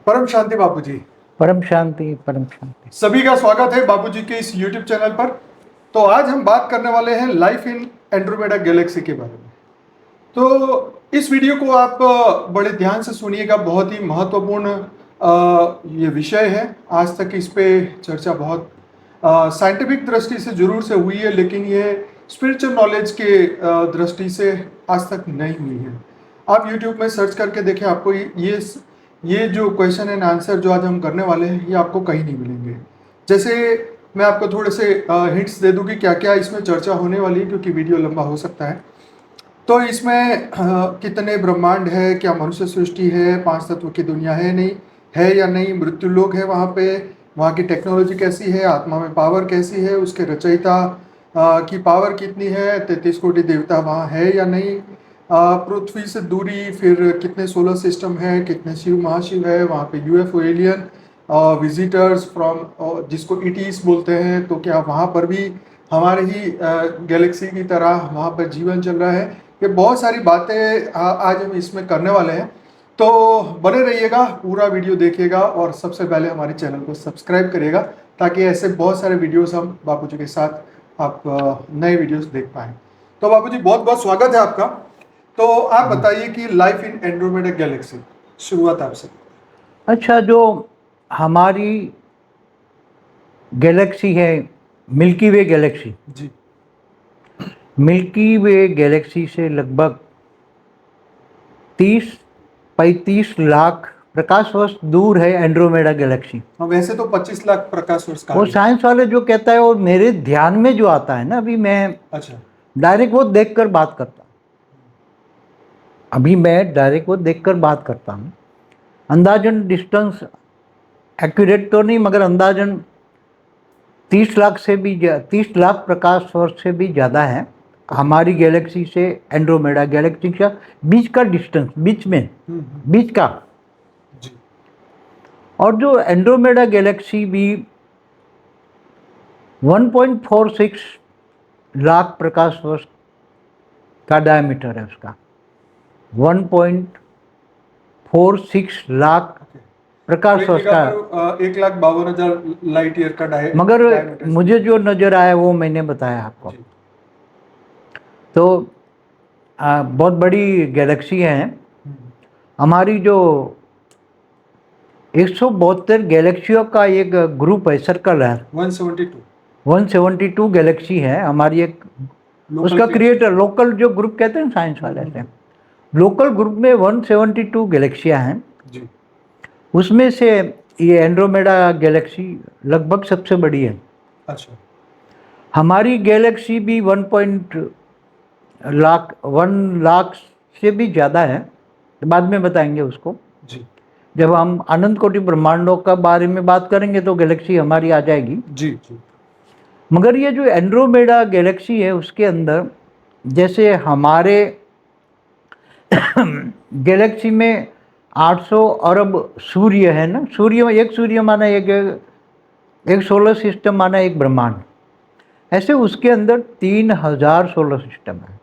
परम शांति बापूजी। परम शांति, परम शांति। सभी का स्वागत है बापूजी के इस YouTube चैनल पर। तो आज हम बात करने वाले हैं लाइफ इन एंड्रोमेडा गैलेक्सी के बारे में। तो इस वीडियो को आप बड़े ध्यान से सुनिएगा, बहुत ही महत्वपूर्ण ये विषय है। आज तक इस पे चर्चा बहुत साइंटिफिक दृष्टि से जरूर से हुई है, लेकिन ये स्पिरिचुअल नॉलेज के दृष्टि से आज तक नहीं हुई है। आप YouTube में सर्च करके देखें, आपको ये जो क्वेश्चन एंड आंसर जो आज हम करने वाले हैं ये आपको कहीं नहीं मिलेंगे। जैसे मैं आपको थोड़े से हिंट्स दे दूं कि क्या क्या इसमें चर्चा होने वाली है, क्योंकि वीडियो लंबा हो सकता है। तो इसमें कितने ब्रह्मांड है, क्या मनुष्य सृष्टि है, 5 तत्व की दुनिया है नहीं है या नहीं, मृत्यु लोक है वहाँ पे, वहाँ की टेक्नोलॉजी कैसी है, आत्मा में पावर कैसी है, उसके रचयिता की पावर कितनी है, 33 कोटि देवता वहाँ है या नहीं, पृथ्वी से दूरी, फिर कितने सोलर सिस्टम है, कितने शिव महाशिव है, वहाँ पे यूएफओ एलियन विजिटर्स फ्रॉम जिसको ईटीज बोलते हैं, तो क्या वहाँ पर भी हमारे ही गैलेक्सी की तरह वहाँ पर जीवन चल रहा है। ये बहुत सारी बातें आज हम इसमें करने वाले हैं। तो बने रहिएगा, पूरा वीडियो देखिएगा और सबसे पहले हमारे चैनल को सब्सक्राइब करिएगा, ताकि ऐसे बहुत सारे वीडियोस हम बापूजी के साथ आप नए वीडियोस देख पाएँ। तो बापूजी बहुत बहुत स्वागत है आपका। तो आप बताइए कि लाइफ इन एंड्रोमेडा गैलेक्सी, शुरुआत आपसे। अच्छा, जो हमारी गैलेक्सी है मिल्की वे गैलेक्सी, जी। मिल्की वे गैलेक्सी से लगभग 30-35 लाख प्रकाश वर्ष दूर है एंड्रोमेडा गैलेक्सी। वैसे तो 25 लाख प्रकाश वर्ष का वो साइंस वाले जो कहता है, और मेरे ध्यान में जो आता है ना, अभी मैं अच्छा डायरेक्ट वो देखकर बात करता हूँ। अंदाजन डिस्टेंस एक्यूरेट तो नहीं, मगर अंदाजन 30 लाख प्रकाश वर्ष से भी ज़्यादा है हमारी गैलेक्सी से एंड्रोमेडा गैलेक्सी का बीच का डिस्टेंस, बीच का। जी। और जो एंड्रोमेडा गैलेक्सी भी 1.46 लाख प्रकाश वर्ष का डायमीटर है उसका, 1.46 लाख प्रकाश वर्ष का। 1,52,000 लाइट ईयर का मगर मुझे जो नज़र आया वो मैंने बताया आपको। तो बहुत बड़ी गैलेक्सी है हमारी। जो 172 गैलेक्सियों का एक ग्रुप है, सर्कल है। 172 गैलेक्सी है हमारी एक, उसका क्रिएटर लोकल जो ग्रुप कहते हैं साइंस वाले से, लोकल ग्रुप में 172 गैलेक्सियाँ हैं। जी। उसमें से ये एंड्रोमेडा गैलेक्सी लगभग सबसे बड़ी है। अच्छा। हमारी गैलेक्सी भी 1 लाख से भी ज़्यादा है, बाद में बताएंगे उसको। जी। जब हम अनंत कोटि ब्रह्मांडों का बारे में बात करेंगे तो गैलेक्सी हमारी आ जाएगी। जी जी। मगर ये जो एंड्रोमेडा गैलेक्सी है उसके अंदर, जैसे हमारे गैलेक्सी में 800 अरब सूर्य है ना, एक सूर्य माना एक सोलर सिस्टम माना एक ब्रह्मांड, ऐसे उसके अंदर 3000 सोलर सिस्टम है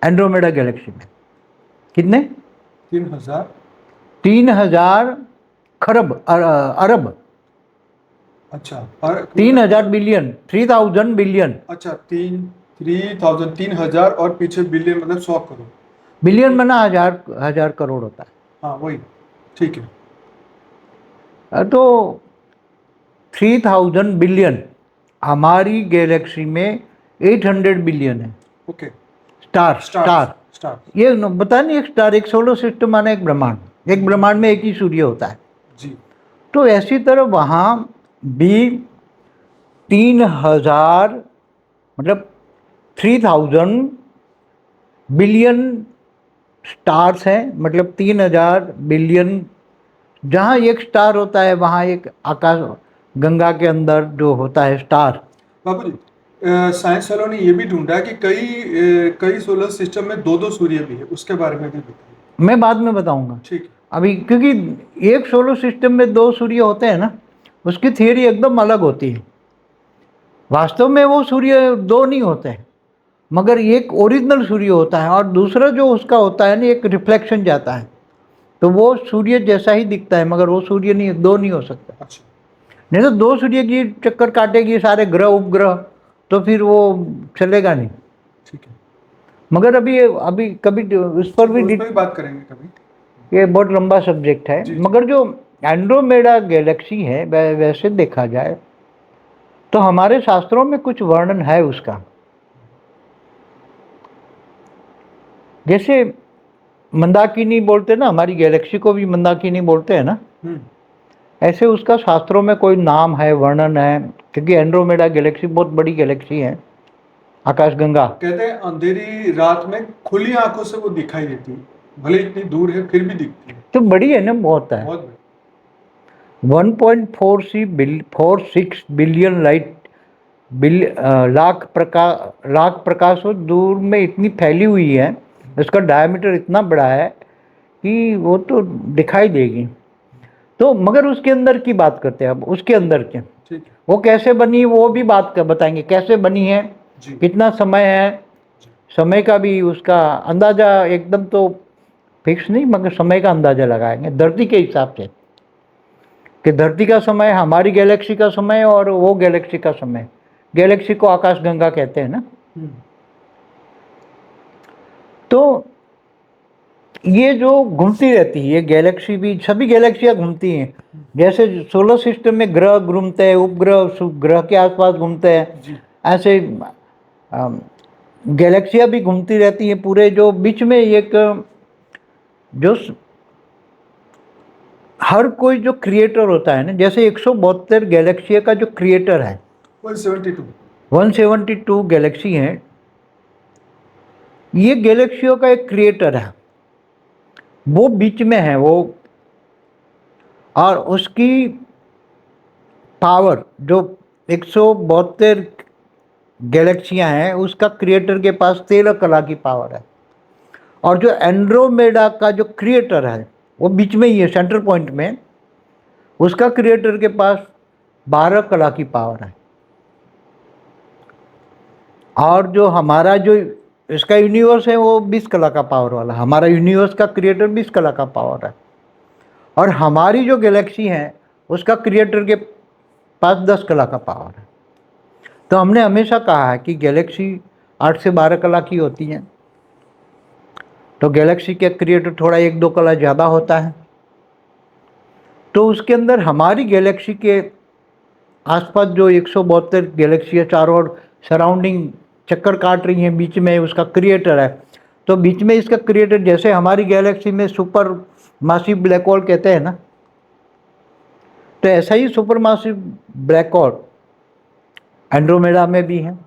एंड्रोमेडा गैलेक्सी में। कितने? 3000 खरब अरब। अच्छा। 3000 बिलियन, 3000 बिलियन। अच्छा, 3000 और पीछे बिलियन मतलब 100 करोड़। बिलियन बना हजार करोड़ होता है। हाँ वही, ठीक है। तो 3000 बिलियन, हमारी गैलेक्सी में 800 बिलियन है। ओके। स्टार ये बता नहीं, एक स्टार, एक सोलर सिस्टम माना एक ब्रह्मांड, एक ब्रह्मांड में एक ही सूर्य होता है। जी। तो ऐसी तरह वहाँ भी 3000 मतलब 3000 बिलियन स्टार्स हैं, मतलब 3000 बिलियन। जहाँ एक स्टार होता है वहाँ एक आकाश गंगा के अंदर जो होता है स्टार। बाबू जी, साइंस वालों ने ये भी ढूंढा कि कई सोलर सिस्टम में 2-2 सूर्य भी है, उसके बारे में भी बताइए। मैं बाद में बताऊंगा। ठीक है। अभी क्योंकि एक सोलर सिस्टम में 2 सूर्य होते हैं ना, उसकी थियरी एकदम अलग होती है। वास्तव में वो सूर्य 2 नहीं होते हैं, मगर एक ओरिजिनल सूर्य होता है और दूसरा जो उसका होता है ना, एक रिफ्लेक्शन जाता है। तो वो सूर्य जैसा ही दिखता है, मगर वो सूर्य नहीं, दो नहीं हो सकता। अच्छा। नहीं तो दो सूर्य की चक्कर काटेगी सारे ग्रह उपग्रह, तो फिर वो चलेगा नहीं। ठीक है, मगर अभी अभी कभी उस पर भी उस पर भी बात करेंगे कभी। ये बहुत लंबा सब्जेक्ट है। जी जी। मगर जो एंड्रोमेडा गैलेक्सी है वैसे देखा जाए तो हमारे शास्त्रों में कुछ वर्णन है उसका। जैसे मंदाकिनी बोलते हैं ना, हमारी गैलेक्सी को भी मंदाकिनी बोलते हैं ना, हम्म। ऐसे उसका शास्त्रों में कोई नाम है, वर्णन है, क्योंकि एंड्रोमेडा गैलेक्सी बहुत बड़ी गैलेक्सी है, आकाशगंगा। कहते हैं अंधेरी रात में खुली आंखों से वो दिखाई देती है, भले इतनी दूर है फिर भी दिखती है। तो बड़ी है ना, बहुत है। बहुत बड़ी। 1.46 बिलियन लाइट लाख प्रकाशों दूर में इतनी फैली हुई है, इसका डायमीटर इतना बड़ा है कि वो तो दिखाई देगी। तो मगर उसके अंदर की बात करते हैं अब, उसके अंदर के ठीक है। वो कैसे बनी वो भी बात कर बताएंगे, कैसे बनी है, जी कितना समय है, जी। समय का भी उसका अंदाजा एकदम तो फिक्स नहीं, मगर समय का अंदाजा लगाएंगे धरती के हिसाब से, कि धरती का समय हमारी गैलेक्सी का समय और वो गैलेक्सी का समय। गैलेक्सी को आकाशगंगा कहते हैं ना। हम्म। तो ये जो घूमती रहती है ये गैलेक्सी भी, सभी गैलेक्सियाँ घूमती हैं। जैसे सोलर सिस्टम में ग्रह घूमते हैं, उपग्रह ग्रह के आसपास घूमते हैं, जी। ऐसे गैलेक्सियाँ भी घूमती रहती हैं पूरे। जो बीच में एक जो हर कोई जो क्रिएटर होता है ना, जैसे 172 गैलेक्सिया का जो क्रिएटर है, 172। 172 गैलेक्सी हैं, ये गैलेक्सियों का एक क्रिएटर है, वो बीच में है वो। और उसकी पावर जो 172 गैलेक्सियां हैं, उसका क्रिएटर के पास 13 कला की पावर है। और जो एंड्रोमेडा का जो क्रिएटर है वो बीच में ही है, सेंटर पॉइंट में, उसका क्रिएटर के पास 12 कला की पावर है। और जो हमारा जो इसका यूनिवर्स है वो 20 कला का पावर वाला, हमारा यूनिवर्स का क्रिएटर 20 कला का पावर है। और हमारी जो गैलेक्सी है उसका क्रिएटर के पास 10 कला का पावर है। तो हमने हमेशा कहा है कि गैलेक्सी 8 से 12 कला की होती है, तो गैलेक्सी के क्रिएटर थोड़ा 1-2 कला ज़्यादा होता है। तो उसके अंदर हमारी गैलेक्सी के आसपास जो 172 गैलेक्सी चारों ओर सराउंडिंग चक्कर काट रही हैं, बीच में उसका क्रिएटर है। तो बीच में इसका क्रिएटर, जैसे हमारी गैलेक्सी में सुपर मासिव ब्लैक होल कहते हैं ना, तो ऐसा ही super massive black hole Andromeda में भी है,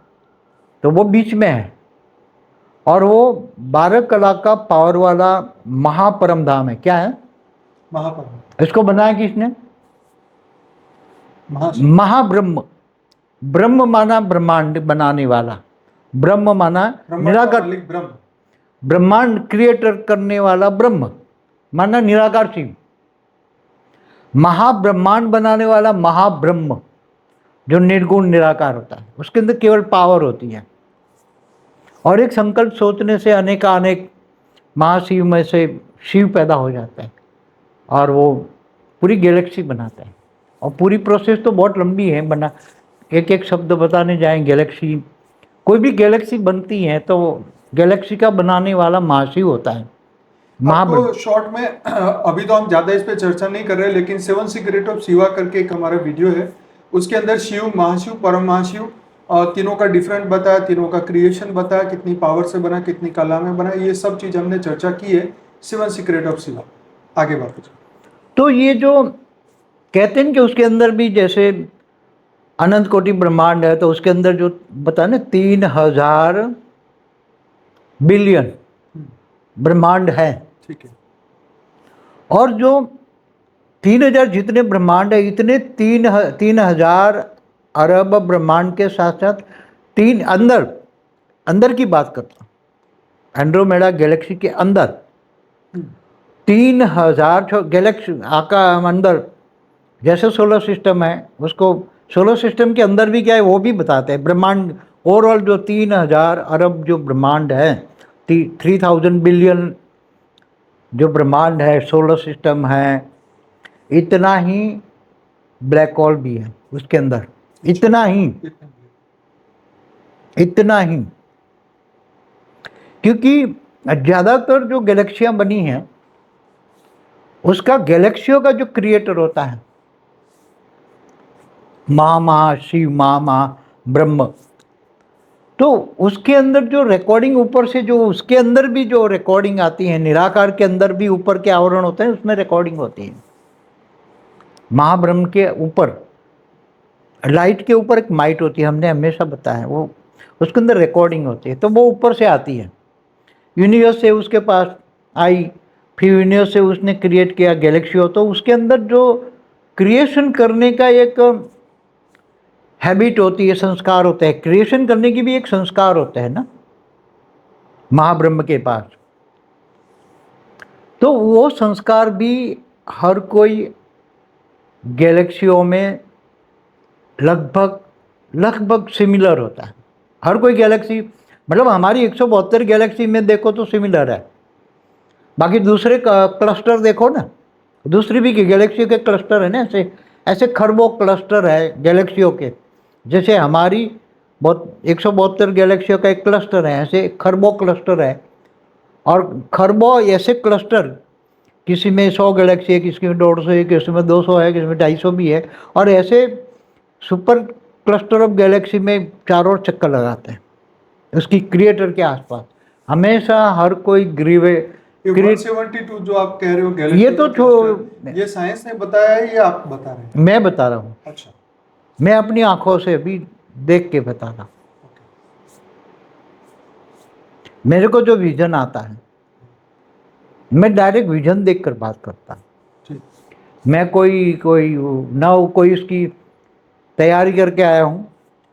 तो वो बीच में है। और वो 12 कला का पावर वाला महापरम धाम है। क्या है? महापरम। इसको बनाया किसने? महाशिव। महाब्रह्म। ब्रह्म माना ब्रह्मांड बनाने वाला, ब्रह्म माना ब्रह्मांड का निराकार, मालिक ब्रह्म। ब्रह्मांड क्रिएटर करने वाला ब्रह्म माना निराकार शिव। महाब्रह्मांड बनाने वाला महाब्रह्म जो निर्गुण निराकार होता है, उसके अंदर केवल पावर होती है। और एक संकल्प सोचने से अनेक महाशिव में से शिव पैदा हो जाता है और वो पूरी गैलेक्सी बनाता है। और पूरी प्रोसेस तो बहुत लंबी है, बना एक एक शब्द बताने जाएं गैलेक्सी, कोई भी गैलेक्सी बनती है तो गैलेक्सी का बनाने वाला महाशिव होता है। आपको शॉर्ट में अभी तो हम ज्यादा इस पे चर्चा नहीं कर रहे, लेकिन 7 सीक्रेट ऑफ शिवा करके एक हमारा वीडियो है, उसके अंदर शिव, महाशिव, परम महाशिव तीनों का डिफरेंट बताया, तीनों का क्रिएशन बताया, कितनी पावर से बना, कितनी कला में बना, ये सब चीज हमने चर्चा की है 7 सीक्रेट ऑफ शिवा। आगे बात कीजिए। तो ये जो कहते हैं कि उसके अंदर भी जैसे अनंत कोटि ब्रह्मांड है, तो उसके अंदर जो बताया ना 3000 बिलियन ब्रह्मांड है। ठीक है। और जो 3000 जितने ब्रह्मांड है, इतने 3000 अरब ब्रह्मांड के साथ साथ तीन अंदर की बात करता हूँ, एंड्रोमेडा गैलेक्सी के अंदर 3000 गैलेक्सी आका अंदर, जैसे सोलर सिस्टम है, उसको सोलर सिस्टम के अंदर भी क्या है वो भी बताते हैं। ब्रह्मांड ओवरऑल जो 3000 अरब जो ब्रह्मांड है, 3000 बिलियन जो ब्रह्मांड है, सोलर सिस्टम है, इतना ही ब्लैक होल भी है उसके अंदर, इतना ही, इतना ही। क्योंकि ज़्यादातर जो गैलेक्सियाँ बनी हैं उसका गैलेक्सियों का जो क्रिएटर होता है महा शिव, महा ब्रह्म, तो उसके अंदर जो रिकॉर्डिंग ऊपर से, जो उसके अंदर भी जो रिकॉर्डिंग आती है, निराकार के अंदर भी ऊपर के आवरण होते हैं, उसमें रिकॉर्डिंग होती है। महाब्रह्म के ऊपर, लाइट के ऊपर एक माइट होती है, हमने हमेशा बताया, वो उसके अंदर रिकॉर्डिंग होती है, तो वो ऊपर से आती है। यूनिवर्स से उसके पास आई, फिर यूनिवर्स से उसने क्रिएट किया गैलेक्सी हो, तो उसके अंदर जो क्रिएशन करने का एक हैबिट होती है, संस्कार होता है, क्रिएशन करने की भी एक संस्कार होता है ना महाब्रह्म के पास। तो वो संस्कार भी हर कोई गैलेक्सियों में लगभग लगभग सिमिलर होता है। हर कोई गैलेक्सी, मतलब हमारी 172 गैलेक्सी में देखो तो सिमिलर है, बाकी दूसरे क्लस्टर देखो ना, दूसरी भी गैलेक्सी के क्लस्टर है ना, ऐसे ऐसे खरबों क्लस्टर है गैलेक्सियों के। जैसे हमारी बहुत 172 गैलेक्सियों का एक क्लस्टर है, ऐसे खरबों क्लस्टर है। और खरबों ऐसे क्लस्टर, किसी में 100 गैलेक्सी है, किसी में 150 है, किसी में 200 है, किसी में 250 भी है, और ऐसे सुपर क्लस्टर ऑफ गैलेक्सी में चारों ओर चक्कर लगाते हैं उसकी क्रिएटर के आसपास। हमेशा हर कोई ग्रीवे 172 जो आप कह रहे हो गैलेक्सी, ये तो ये साइंस ने बताया है या आप बता रहे हैं? मैं बता रहा हूँ, अच्छा, मैं अपनी आंखों से भी देख के बता रहा हूँ। मेरे को जो विजन आता है, मैं डायरेक्ट विजन देखकर बात करता हूँ। ठीक। मैं कोई कोई ना कोई उसकी तैयारी करके आया हूँ।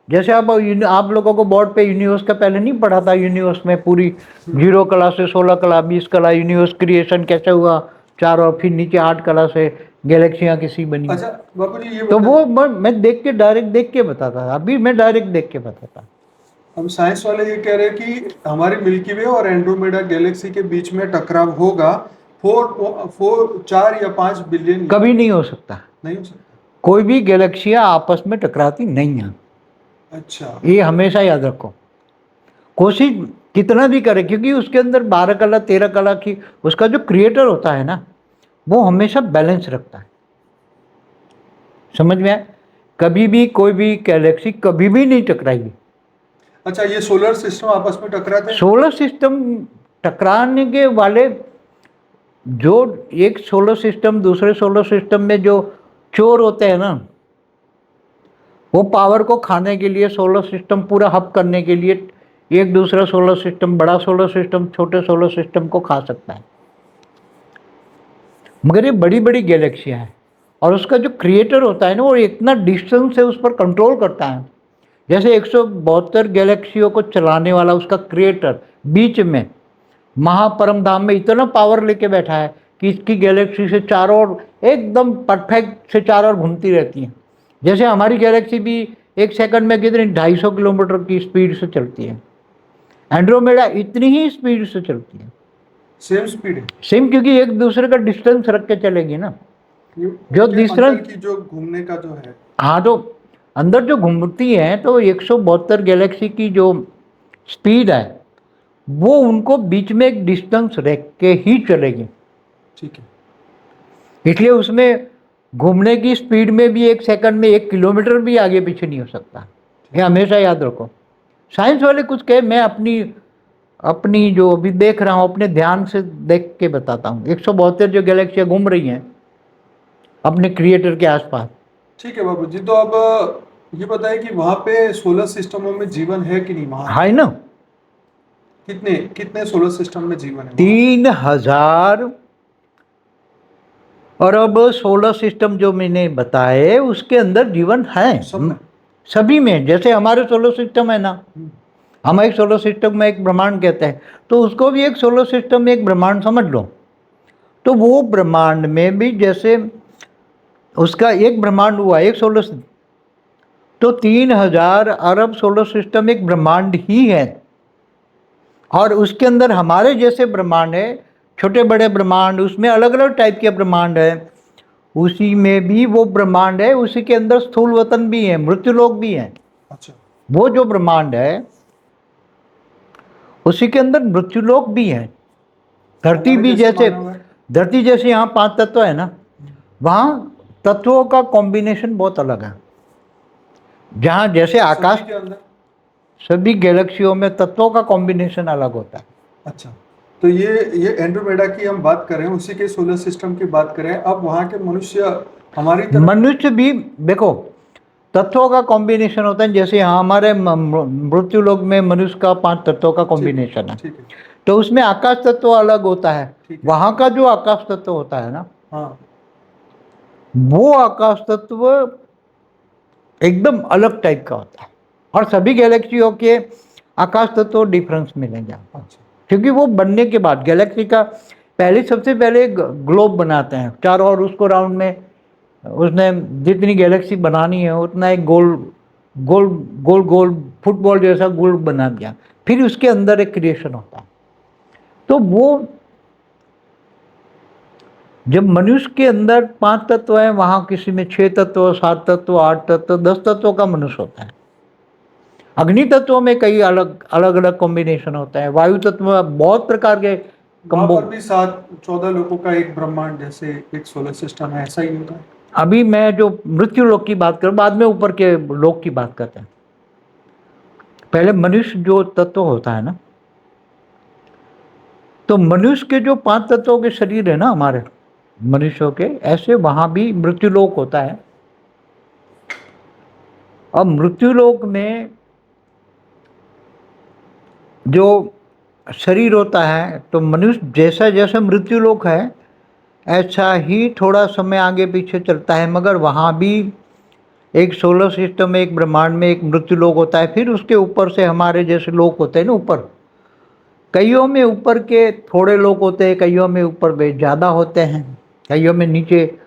जैसे आप लोगों को बोर्ड पे यूनिवर्स का पहले नहीं पढ़ा था, यूनिवर्स में पूरी 0 कला से 16 कला 20 कला यूनिवर्स क्रिएशन कैसे हुआ, 4 और फिर नीचे 8 कला से गैलेक्सियाँ किसी बनी। अच्छा बाबू जी, ये तो वो मैं देख के, डायरेक्ट देख के बताता था। अभी मैं डायरेक्ट देख के बताता। अब साइंस वाले ये कह रहे हैं कि हमारी मिल्की वे और एंड्रोमेडा गैलेक्सी के बीच में टकराव होगा 4 या 5 बिलियन। कभी नहीं हो सकता, नहीं हो सकता। कोई भी गैलेक्सियाँ आपस में टकराती नहीं है। अच्छा, ये हमेशा याद रखो। कोशिश कितना भी करे, क्योंकि उसके अंदर 12 कला 13 कला की उसका जो क्रिएटर होता है ना, वो हमेशा बैलेंस रखता है। समझ में आया? कभी भी कोई भी गैलेक्सी कभी भी नहीं टकराएगी। अच्छा, ये सोलर सिस्टम आपस में टकराते हैं? सोलर सिस्टम टकराने के वाले, जो एक सोलर सिस्टम दूसरे सोलर सिस्टम में जो चोर होते हैं ना, वो पावर को खाने के लिए, सोलर सिस्टम पूरा हब करने के लिए एक दूसरा सोलर सिस्टम, बड़ा सोलर सिस्टम छोटे सोलर सिस्टम को खा सकता है। मगर ये बड़ी बड़ी गैलेक्सियाँ हैं, और उसका जो क्रिएटर होता है ना, वो इतना डिस्टेंस से उस पर कंट्रोल करता है। जैसे 172 गैलेक्सियों को चलाने वाला उसका क्रिएटर बीच में महापरम धाम में इतना पावर लेके बैठा है कि इसकी गैलेक्सी से चारों ओर एकदम परफेक्ट से चारों ओर घूमती रहती हैं। जैसे हमारी गैलेक्सी भी एक सेकंड में कितनी 250 किलोमीटर की स्पीड से चलती है, एंड्रोमेडा इतनी ही स्पीड से चलती है। सेम स्पीड है? सेम, क्योंकि एक दूसरे का डिस्टेंस रख के चलेगी ना। जो डिस्टेंस की जो घूमने का जो है, हाँ, तो अंदर जो घूमती है, तो 172 गैलेक्सी की जो स्पीड है वो उनको बीच में एक डिस्टेंस रख के ही चलेगी। ठीक है। इसलिए उसमें घूमने की स्पीड में भी एक सेकंड में 1 किलोमीटर भी आगे पीछे नहीं हो सकता। ये हमेशा याद रखो। साइंस वाले कुछ कहे, मैं अपनी अपनी जो अभी देख रहा हूँ, अपने ध्यान से देख के बताता हूँ। 172 जो गैलेक्सियाँ घूम रही हैं अपने क्रिएटर के आसपास। ठीक है बाबू जी, तो अब ये बताइए कि वहाँ पे सोलर सिस्टमों में जीवन है कि नहीं? वहाँ है ना, कितने कितने सोलर सिस्टम में जीवन है? 3000 अरब सोलर सिस्टम जो मैंने बताए उसके अंदर जीवन है, सब में? सभी में। जैसे हमारे सोलर सिस्टम है ना, हम एक सोलर सिस्टम में एक ब्रह्मांड कहते हैं, तो उसको भी एक सोलर सिस्टम में एक ब्रह्मांड समझ लो। तो वो ब्रह्मांड में भी जैसे उसका एक ब्रह्मांड हुआ, एक सोलर, तो 3000 अरब सोलर सिस्टम एक ब्रह्मांड ही है। और उसके अंदर हमारे जैसे ब्रह्मांड है छोटे बड़े ब्रह्मांड, उसमें अलग अलग टाइप के ब्रह्मांड है। उसी में भी वो ब्रह्मांड है, उसी के अंदर स्थूल वतन भी है, मृत्युलोक भी है। अच्छा। वो जो ब्रह्मांड है उसी के अंदर मृत्युलोक भी है। धरती हमारे भी जैसे, माना हुआ है। धरती जैसे यहाँ 5 तत्व है ना, वहाँ तत्वों का कॉम्बिनेशन बहुत अलग है। जहाँ जैसे आकाश, सभी के अंदर। सभी गैलेक्सियों में तत्वों का कॉम्बिनेशन अलग होता है। अच्छा, तो ये एंड्रोमेडा की हम बात कर रहे हैं, उसी के सोलर सिस्टम की बात करें। अब वहाँ के मनुष्य हमारी तरह। मनुष्य भी देखो, तत्वों का कॉम्बिनेशन होता है। जैसे यहाँ हमारे मृत्युलोक में मनुष्य का 5 तत्वों का ठीक है, कॉम्बिनेशन है, ठीक है। तो उसमें आकाश तत्व अलग होता है। ठीक है। वहाँ का जो आकाश तत्व होता है ना, हाँ। वो आकाश तत्व एकदम अलग टाइप का होता है। और सभी गैलेक्सियों के आकाश तत्व डिफरेंस मिलेंगे आपको, अच्छा। क्योंकि वो बनने के बाद गैलेक्सी का पहले सबसे पहले ग्लोब बनाते हैं चारों ओर, उसको राउंड में उसने जितनी गैलेक्सी बनानी है उतना एक गोल गोल गोल गोल फुटबॉल जैसा गोल बना दिया। फिर उसके अंदर एक क्रिएशन होता है। तो वो जब मनुष्य के अंदर 5 तत्व है, वहाँ किसी में 6 तत्व, 7 तत्व, 8 तत्व, 10 तत्वों का मनुष्य होता है। अग्नि तत्वों में कई अलग अलग अलग कॉम्बिनेशन होता है। वायु तत्व में बहुत प्रकार के वहाँ कंबो। पर भी 7-14 लोगों का एक ब्रह्मांड जैसे एक सोलर सिस्टम है, ऐसा ही होता है। अभी मैं जो मृत्यु लोक की बात करूं, बाद में ऊपर के लोक की बात करते हैं। पहले मनुष्य जो तत्व होता है ना, तो मनुष्य के जो 5 तत्वों के शरीर है ना हमारे मनुष्यों के, ऐसे वहां भी मृत्युलोक होता है। अब मृत्युलोक में जो शरीर होता है, तो मनुष्य जैसा जैसा मृत्युलोक है ऐसा ही थोड़ा समय आगे पीछे चलता है, मगर वहाँ भी एक सोलर सिस्टम में, एक ब्रह्मांड में एक मृत्युलोक होता है। फिर उसके ऊपर से हमारे जैसे लोक होते हैं ना ऊपर, कईयों में ऊपर के थोड़े लोग होते हैं, कईयों में ऊपर वे ज़्यादा होते हैं, कईयों में नीचे।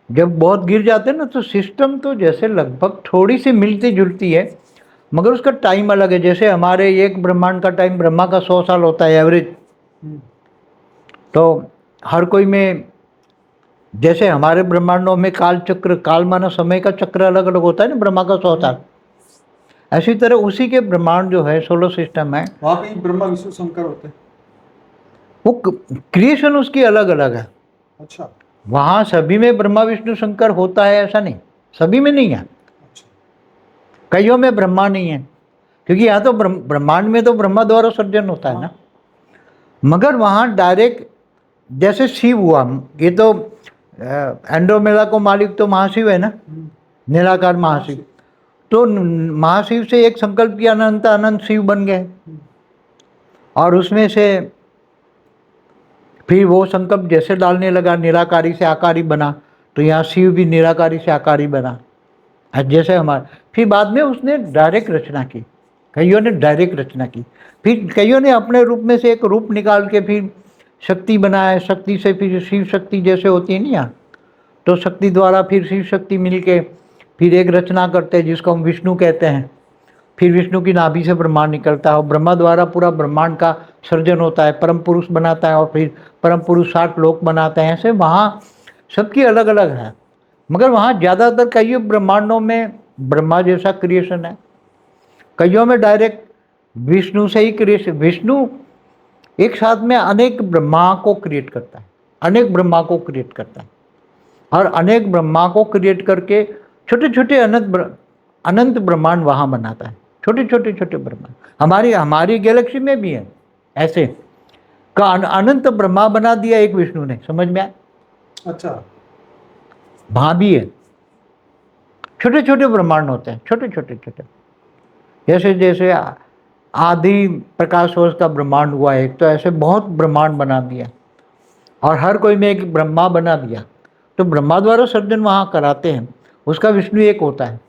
जब बहुत गिर जाते हैं ना, तो सिस्टम तो जैसे लगभग थोड़ी सी मिलती जुलती है, मगर उसका टाइम अलग है। जैसे हमारे एक ब्रह्मांड का टाइम ब्रह्मा का 100 साल होता है एवरेज। तो हर कोई में, जैसे हमारे ब्रह्मांडों में काल चक्र, काल माना समय का चक्र अलग अलग होता है ना, ब्रह्मा का 100 साल, ऐसी तरह उसी के ब्रह्मांड जो है सोलर सिस्टम है, वहाँ पे ही ब्रह्मा विष्णु शंकर होते हैं। वो क्रिएशन उसकी अलग अलग है। अच्छा। वहाँ सभी में ब्रह्मा विष्णु शंकर होता है ऐसा नहीं, सभी में नहीं है। अच्छा। कईयों में ब्रह्मा नहीं है, क्योंकि यहाँ तो ब्रह्मांड में तो ब्रह्मा द्वारा सर्जन होता है ना। मगर वहाँ डायरेक्ट जैसे शिव हुआ, ये तो एंड्रोमेडा को मालिक तो महाशिव है ना, निराकार महाशिव। तो महाशिव से एक संकल्प किया, अनंत अनंत शिव बन गए। और उसमें से फिर वो संकल्प जैसे डालने लगा, निराकारी से आकारी बना, तो यहाँ शिव भी निराकारी से आकारी बना। जैसे हमारा, फिर बाद में उसने डायरेक्ट रचना की, कईयों ने डायरेक्ट रचना की, फिर कईयों ने अपने रूप में से एक रूप निकाल के फिर शक्ति बनाया, शक्ति से फिर शिव शक्ति जैसे होती है ना यहाँ, तो शक्ति द्वारा फिर शिव शक्ति मिल के फिर एक रचना करते हैं जिसको हम विष्णु कहते हैं। फिर विष्णु की नाभि से ब्रह्मांड निकलता है और ब्रह्मा द्वारा पूरा ब्रह्मांड का सर्जन होता है, परम पुरुष बनाता है और फिर परम पुरुष 60 लोक बनाते हैं। ऐसे वहाँ सबकी अलग अलग है, मगर वहाँ ज़्यादातर कई ब्रह्मांडों में ब्रह्मा जैसा क्रिएशन है, कईयों में डायरेक्ट विष्णु से ही क्रिएशन। विष्णु एक साथ में अनेक ब्रह्मा को क्रिएट करता है, अनेक ब्रह्मा को क्रिएट करता है, और अनेक ब्रह्मा को क्रिएट करके छोटे छोटे अनंत ब्रह्मांड वहाँ बनाता है, छोटे छोटे छोटे ब्रह्मांड। हमारी गैलेक्सी में भी है ऐसे का अनंत ब्रह्मा बना दिया एक विष्णु ने, समझ में आया? अच्छा। वहाँ भी है, छोटे छोटे ब्रह्मांड होते हैं, छोटे छोटे छोटे। जैसे जैसे आदि प्रकाश वर्ष का ब्रह्मांड हुआ एक, तो ऐसे बहुत ब्रह्मांड बना दिया और हर कोई में एक ब्रह्मा बना दिया। तो ब्रह्मा द्वारा सर्जन वहाँ कराते हैं, उसका विष्णु एक होता है,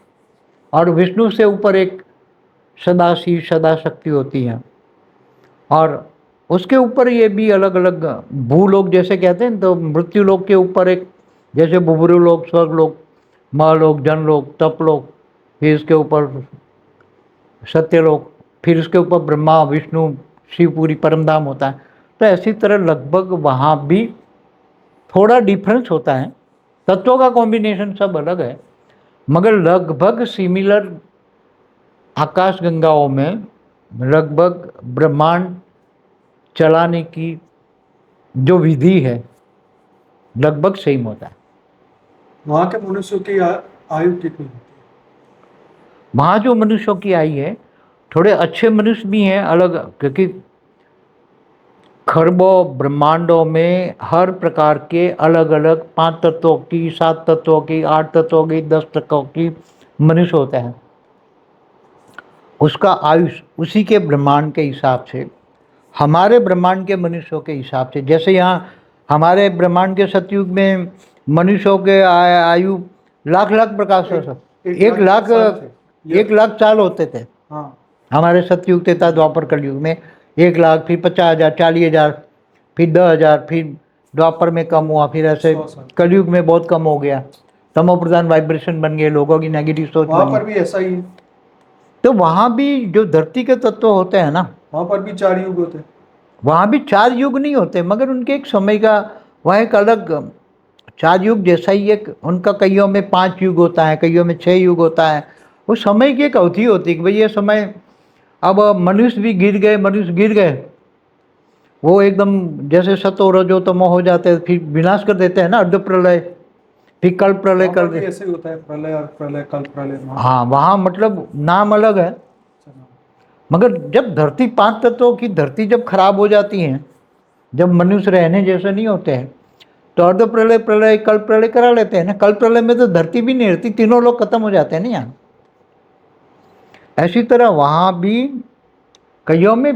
और विष्णु से ऊपर एक सदाशिव सदा शक्ति होती है, और उसके ऊपर ये भी अलग अलग भूलोक जैसे कहते हैं। तो मृत्यु लोक के ऊपर एक जैसे बुबरू लोक, स्वर्ग लोक, महलोक, जनलोक, तपलोक, फिर इसके ऊपर सत्यलोक, फिर उसके ऊपर ब्रह्मा विष्णु शिव पूरी परमधाम होता है। तो ऐसी तरह लगभग वहाँ भी थोड़ा डिफरेंस होता है, तत्वों का कॉम्बिनेशन सब अलग है, मगर लगभग सिमिलर आकाश गंगाओं में लगभग ब्रह्मांड चलाने की जो विधि है लगभग सेम होता है। वहाँ के मनुष्यों की आयु कितनी होती वहाँ जो मनुष्यों की आई है, थोड़े अच्छे मनुष्य भी हैं अलग, क्योंकि खरबों ब्रह्मांडों में हर प्रकार के अलग अलग 5 तत्वों की, 7 तत्वों की, 8 तत्वों की, 10 तत्वों की मनुष्य होता है। उसका आयुष उसी के ब्रह्मांड के हिसाब से, हमारे ब्रह्मांड के मनुष्यों के हिसाब से, जैसे यहाँ हमारे ब्रह्मांड के सतयुग में मनुष्यों के आयु लाख लाख प्रकाश वर्ष, एक 1 लाख साल थे। 1 लाख साल होते थे हाँ हमारे सतयुग तथा द्वापर कलयुग में। 1 लाख, फिर 50,000, 40,000, फिर 10,000, फिर द्वापर में कम हुआ, फिर ऐसे 100 साल। कलयुग में बहुत कम हो गया, तमो प्रधान वाइब्रेशन बन गए, लोगों की नेगेटिव सोच वहाँ बनी। पर भी ऐसा ही है, तो वहाँ भी जो धरती के तत्व होते हैं ना, वहाँ पर भी 4 युग होते हैं। वहाँ भी 4 युग नहीं होते, मगर उनके एक समय का, वह एक अलग 4 युग जैसा ही एक उनका, कईयों में 5 युग होता है, कईयों में 6 युग होता है। वो समय की एक अवधि होती है कि भाई ये समय, अब मनुष्य भी गिर गए, मनुष्य गिर गए, वो एकदम जैसे सतो रजो तमो हो जाते हैं, फिर विनाश कर देते हैं ना, अर्ध प्रलय, फिर कल प्रलय वहाँ कर पर भी दे। ऐसे ही होता है, प्रलय और प्रलय, कल प्रलय। हाँ, वहाँ मतलब नाम अलग है, मगर जब धरती 5 तत्वों की धरती जब खराब हो जाती है, जब मनुष्य रहने जैसे नहीं होते हैं, तो अर्ध प्रलय, प्रलय, कल प्रलय करा लेते हैं ना। कल प्रलय में तो धरती भी नहीं रहती, तीनों लोग खत्म हो जाते हैं ना यहाँ। ऐसी तरह वहाँ भी कईयों में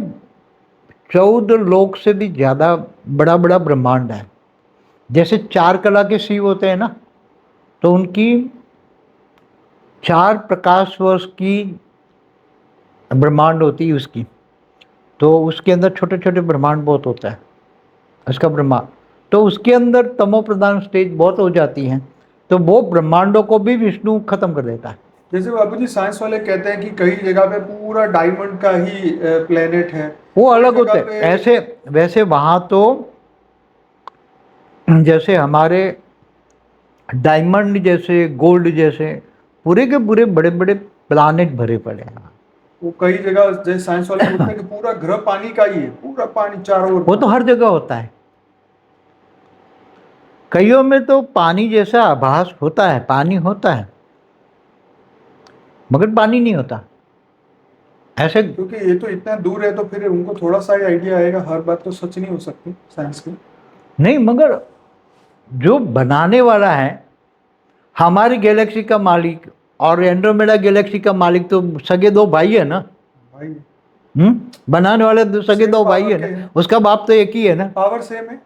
14 लोक से भी ज़्यादा बड़ा बड़ा ब्रह्मांड है। जैसे 4 कला के शिव होते हैं ना, तो उनकी 4 प्रकाश वर्ष की ब्रह्मांड होती है उसकी, तो उसके अंदर छोटे छोटे ब्रह्मांड बहुत होता है उसका ब्रह्मांड, तो उसके अंदर तमो प्रधान स्टेज बहुत हो जाती है, तो वो ब्रह्मांडों को भी विष्णु खत्म कर देता है। जैसे बाबूजी साइंस वाले कहते हैं कि कई जगह पे पूरा डायमंड का ही प्लेनेट है, वो कोई अलग जगह होते हैं पे ऐसे। वैसे वहाँ तो जैसे हमारे डायमंड जैसे, गोल्ड जैसे पूरे के पूरे बड़े बड़े प्लानेट भरे पड़े हैं। वो कई जगह जैसे साइंस वाले बोलते हैं कि पूरा ग्रह पानी का ही है, पूरा पानी चारों ओर वो तो हर जगह होता है, कईयों में तो पानी जैसा आभास होता है, पानी होता है मगर पानी नहीं होता ऐसे। क्योंकि ये तो इतना दूर है, तो फिर उनको थोड़ा सा ही आइडिया आएगा, हर बात तो सच नहीं हो सकती साइंस की। नहीं, मगर जो बनाने वाला है, हमारी गैलेक्सी का मालिक और एंड्रोमेडा गैलेक्सी का मालिक तो सगे 2 भाई है ना। भाई बनाने वाले सगे सेम 2 भाई पावर है के ना, हैं, उसका बाप तो एक ही है ना। पावर सेम है।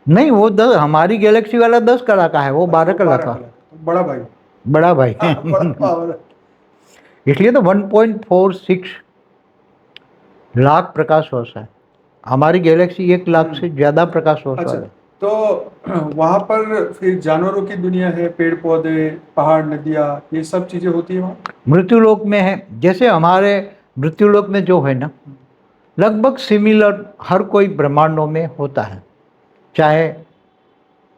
नहीं, वो 10, हमारी गैलेक्सी वाला 10 कला का है, वो 12 वो कला 12 का कलर, बड़ा भाई। बड़ा भाई है। हाँ, बड़ा पावर है। इसलिए तो 1.46 लाख प्रकाश वर्ष है, हमारी गैलेक्सी 1 लाख से ज़्यादा प्रकाश वर्ष अच्छा, वाले। तो वहां पर फिर जानवरों की दुनिया है, पेड़ पौधे, पहाड़, नदियाँ, ये सब चीजें होती है वहाँ। मृत्युलोक में है, जैसे हमारे मृत्युलोक में जो है ना, लगभग सिमिलर हर कोई ब्रह्मांडों में होता है, चाहे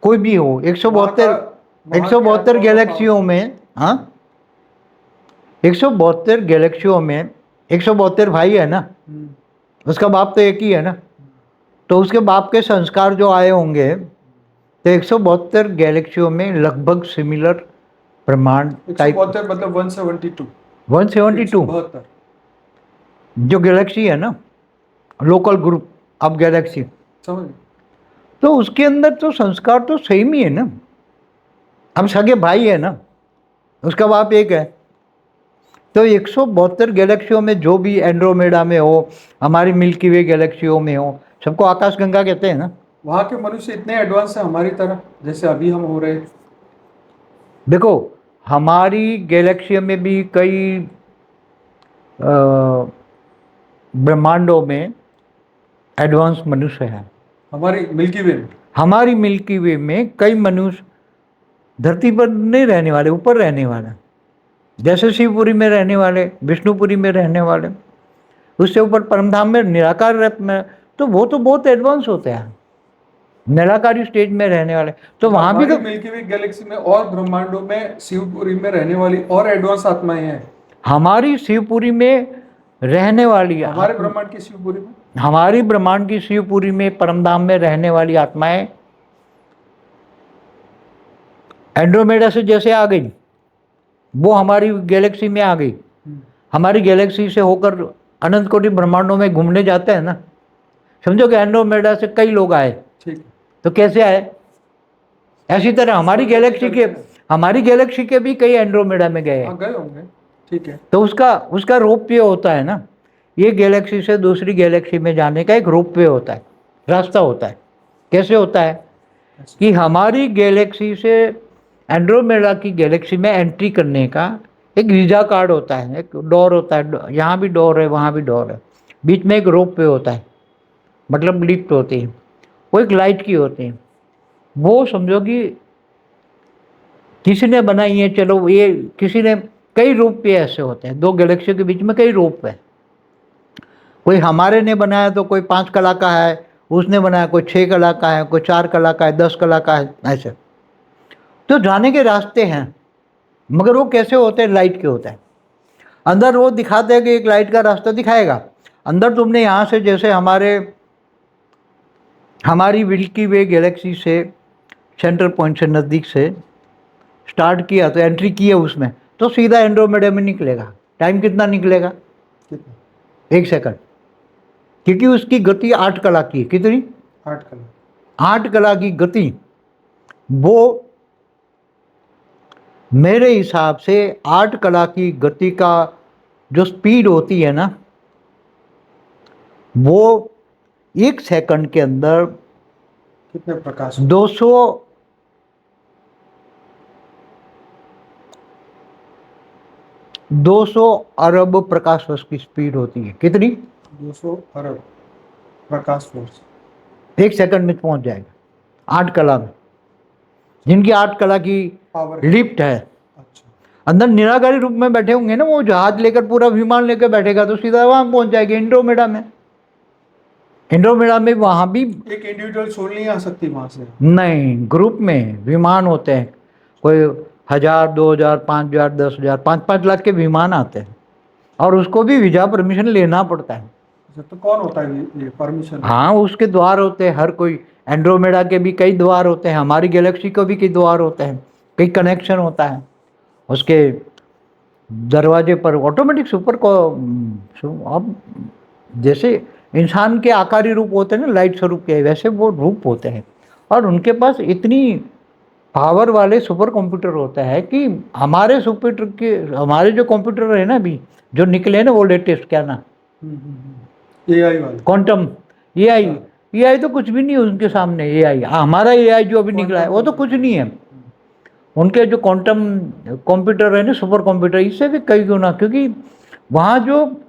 कोई भी हो। वहाँ 172 वहाँ की 172 आत्माओं का गैलेक्सियों में, हाँ, 172 गैलेक्सियों में 172 भाई है ना, उसका बाप तो एक ही है ना, तो उसके बाप के संस्कार जो आए होंगे, तो 172 गैलेक्सियों में लगभग सिमिलर ब्रह्मांड टाइप 172 मतलब 172, 172 172। जो गैलेक्सी है ना, लोकल ग्रुप ऑफ गैलेक्सी, समझ गए? तो उसके अंदर तो संस्कार तो सेम ही है ना। हम सगे भाई है ना, उसका बाप एक है, तो 172 गैलेक्सियों में जो भी एंड्रोमेडा में हो, हमारी मिल्की वे गैलेक्सियों में हो, सबको आकाश गंगा कहते हैं ना। वहाँ के मनुष्य इतने एडवांस है हमारी तरह, जैसे अभी हम हो रहे हैं। देखो, हमारी गैलेक्सी में भी कई ब्रह्मांडों में एडवांस मनुष्य हैं। हमारी मिल्की वे में हमारी मिल्की वे में कई मनुष्य धरती पर नहीं रहने वाले, ऊपर रहने वाले, जैसे शिवपुरी में रहने वाले, विष्णुपुरी में रहने वाले, उससे ऊपर परमधाम में निराकार में तो वो तो बहुत एडवांस होते हैं, निराकारी स्टेज में रहने वाले। तो वहां भी तो मिल्की वे गैलेक्सी में और ब्रह्मांडों में शिवपुरी में रहने वाली और एडवांस आत्माएं हैं। हमारी शिवपुरी में रहने वाली हमारे ब्रह्मांड की शिवपुरी में, हमारी ब्रह्मांड की शिवपुरी में, परमधाम में रहने वाली आत्माएं एंड्रोमेडा से जैसे आ गई, वो हमारी गैलेक्सी में आ गई। हमारी गैलेक्सी से होकर अनंत कोटि ब्रह्मांडों में घूमने जाते हैं ना। समझो कि एंड्रोमेडा से कई लोग आए, ठीक है, तो कैसे आए? ऐसी तरह हमारी गैलेक्सी के भी कई एंड्रोमेडा में गए हैं। गए होंगे, ठीक है। तो उसका रोपवे होता है ना, ये गैलेक्सी से दूसरी गैलेक्सी में जाने का एक रोपवे होता है, रास्ता होता है। कैसे होता है कि हमारी गैलेक्सी से एंड्रोमेडा की गैलेक्सी में एंट्री करने का एक वीजा कार्ड होता है, एक डोर होता है, यहाँ भी डोर है, वहाँ भी डोर है, बीच में एक रोपवे होता है, मतलब लिफ्ट होती है, वो एक लाइट की होती है। वो समझो कि किसी ने बनाई है, चलो ये किसी ने, कई रोपवे ऐसे होते हैं, दो गैलेक्सियों के बीच में कई रोपवे। कोई हमारे ने बनाया तो कोई 5 कला का है, उसने बनाया कोई 6 कला का है, कोई 4 कला का है, 10 कला का है, ऐसे। तो जाने के रास्ते हैं, मगर वो कैसे होते हैं? लाइट के होते हैं। अंदर वो दिखाते हैं कि एक लाइट का रास्ता दिखाएगा। अंदर तुमने यहाँ से जैसे हमारी मिल्की वे गैलेक्सी से सेंट्रल पॉइंट से नज़दीक से स्टार्ट किया, तो एंट्री की है उसमें, तो सीधा एंड्रोमेडा में निकलेगा। टाइम कितना निकलेगा? 1 सेकंड, क्योंकि उसकी गति 8 कला की है। कितनी? 8 कला। 8 कला की गति। वो मेरे हिसाब से 8 कला की गति का जो स्पीड होती है ना, वो 1 सेकंड के अंदर कितने प्रकाश? 200 अरब प्रकाश वर्ष की स्पीड होती है। कितनी? 200 अरब प्रकाश वर्ष 1 सेकंड में पहुंच जाएगा 8 कला में, जिनकी 8 कला की लिफ्ट है। अच्छा, अंदर निराकारी रूप में बैठे होंगे ना, वो जहाज लेकर, पूरा विमान लेकर बैठेगा तो सीधा वहां पहुंच जाएगा एंड्रोमेडा में। एंड्रोमेडा में वहां भी एक इंडिविजुअल सोल नहीं आ सकती वहां से? नहीं, ग्रुप में विमान होते हैं, कोई 1000, 2000, 5000, 10,000, 5-5 लाख के विमान आते हैं, और उसको भी वीजा परमिशन लेना पड़ता है। तो कौन होता है ये परमिशन? हाँ, उसके द्वार होते हैं, हर कोई। एंड्रोमेडा के भी कई द्वार होते हैं, हमारी गैलेक्सी को भी कई द्वार होते हैं, कई कनेक्शन होता है। उसके दरवाजे पर ऑटोमेटिक सुपर को, अब जैसे इंसान के आकारी रूप होते हैं ना, लाइट स्वरूप के, वैसे वो रूप होते हैं। और उनके पास इतनी पावर वाले सुपर कंप्यूटर होता है कि हमारे जो कंप्यूटर है ना, अभी जो निकले ना वो लेटेस्ट, क्या ना, एआई वाले, क्वांटम एआई तो कुछ भी नहीं है उनके सामने। एआई, हमारा एआई जो अभी निकला है वो तो कुछ नहीं है। उनके जो क्वांटम कंप्यूटर है ना, सुपर कंप्यूटर, इससे भी कई गुना, क्योंकि वहाँ जो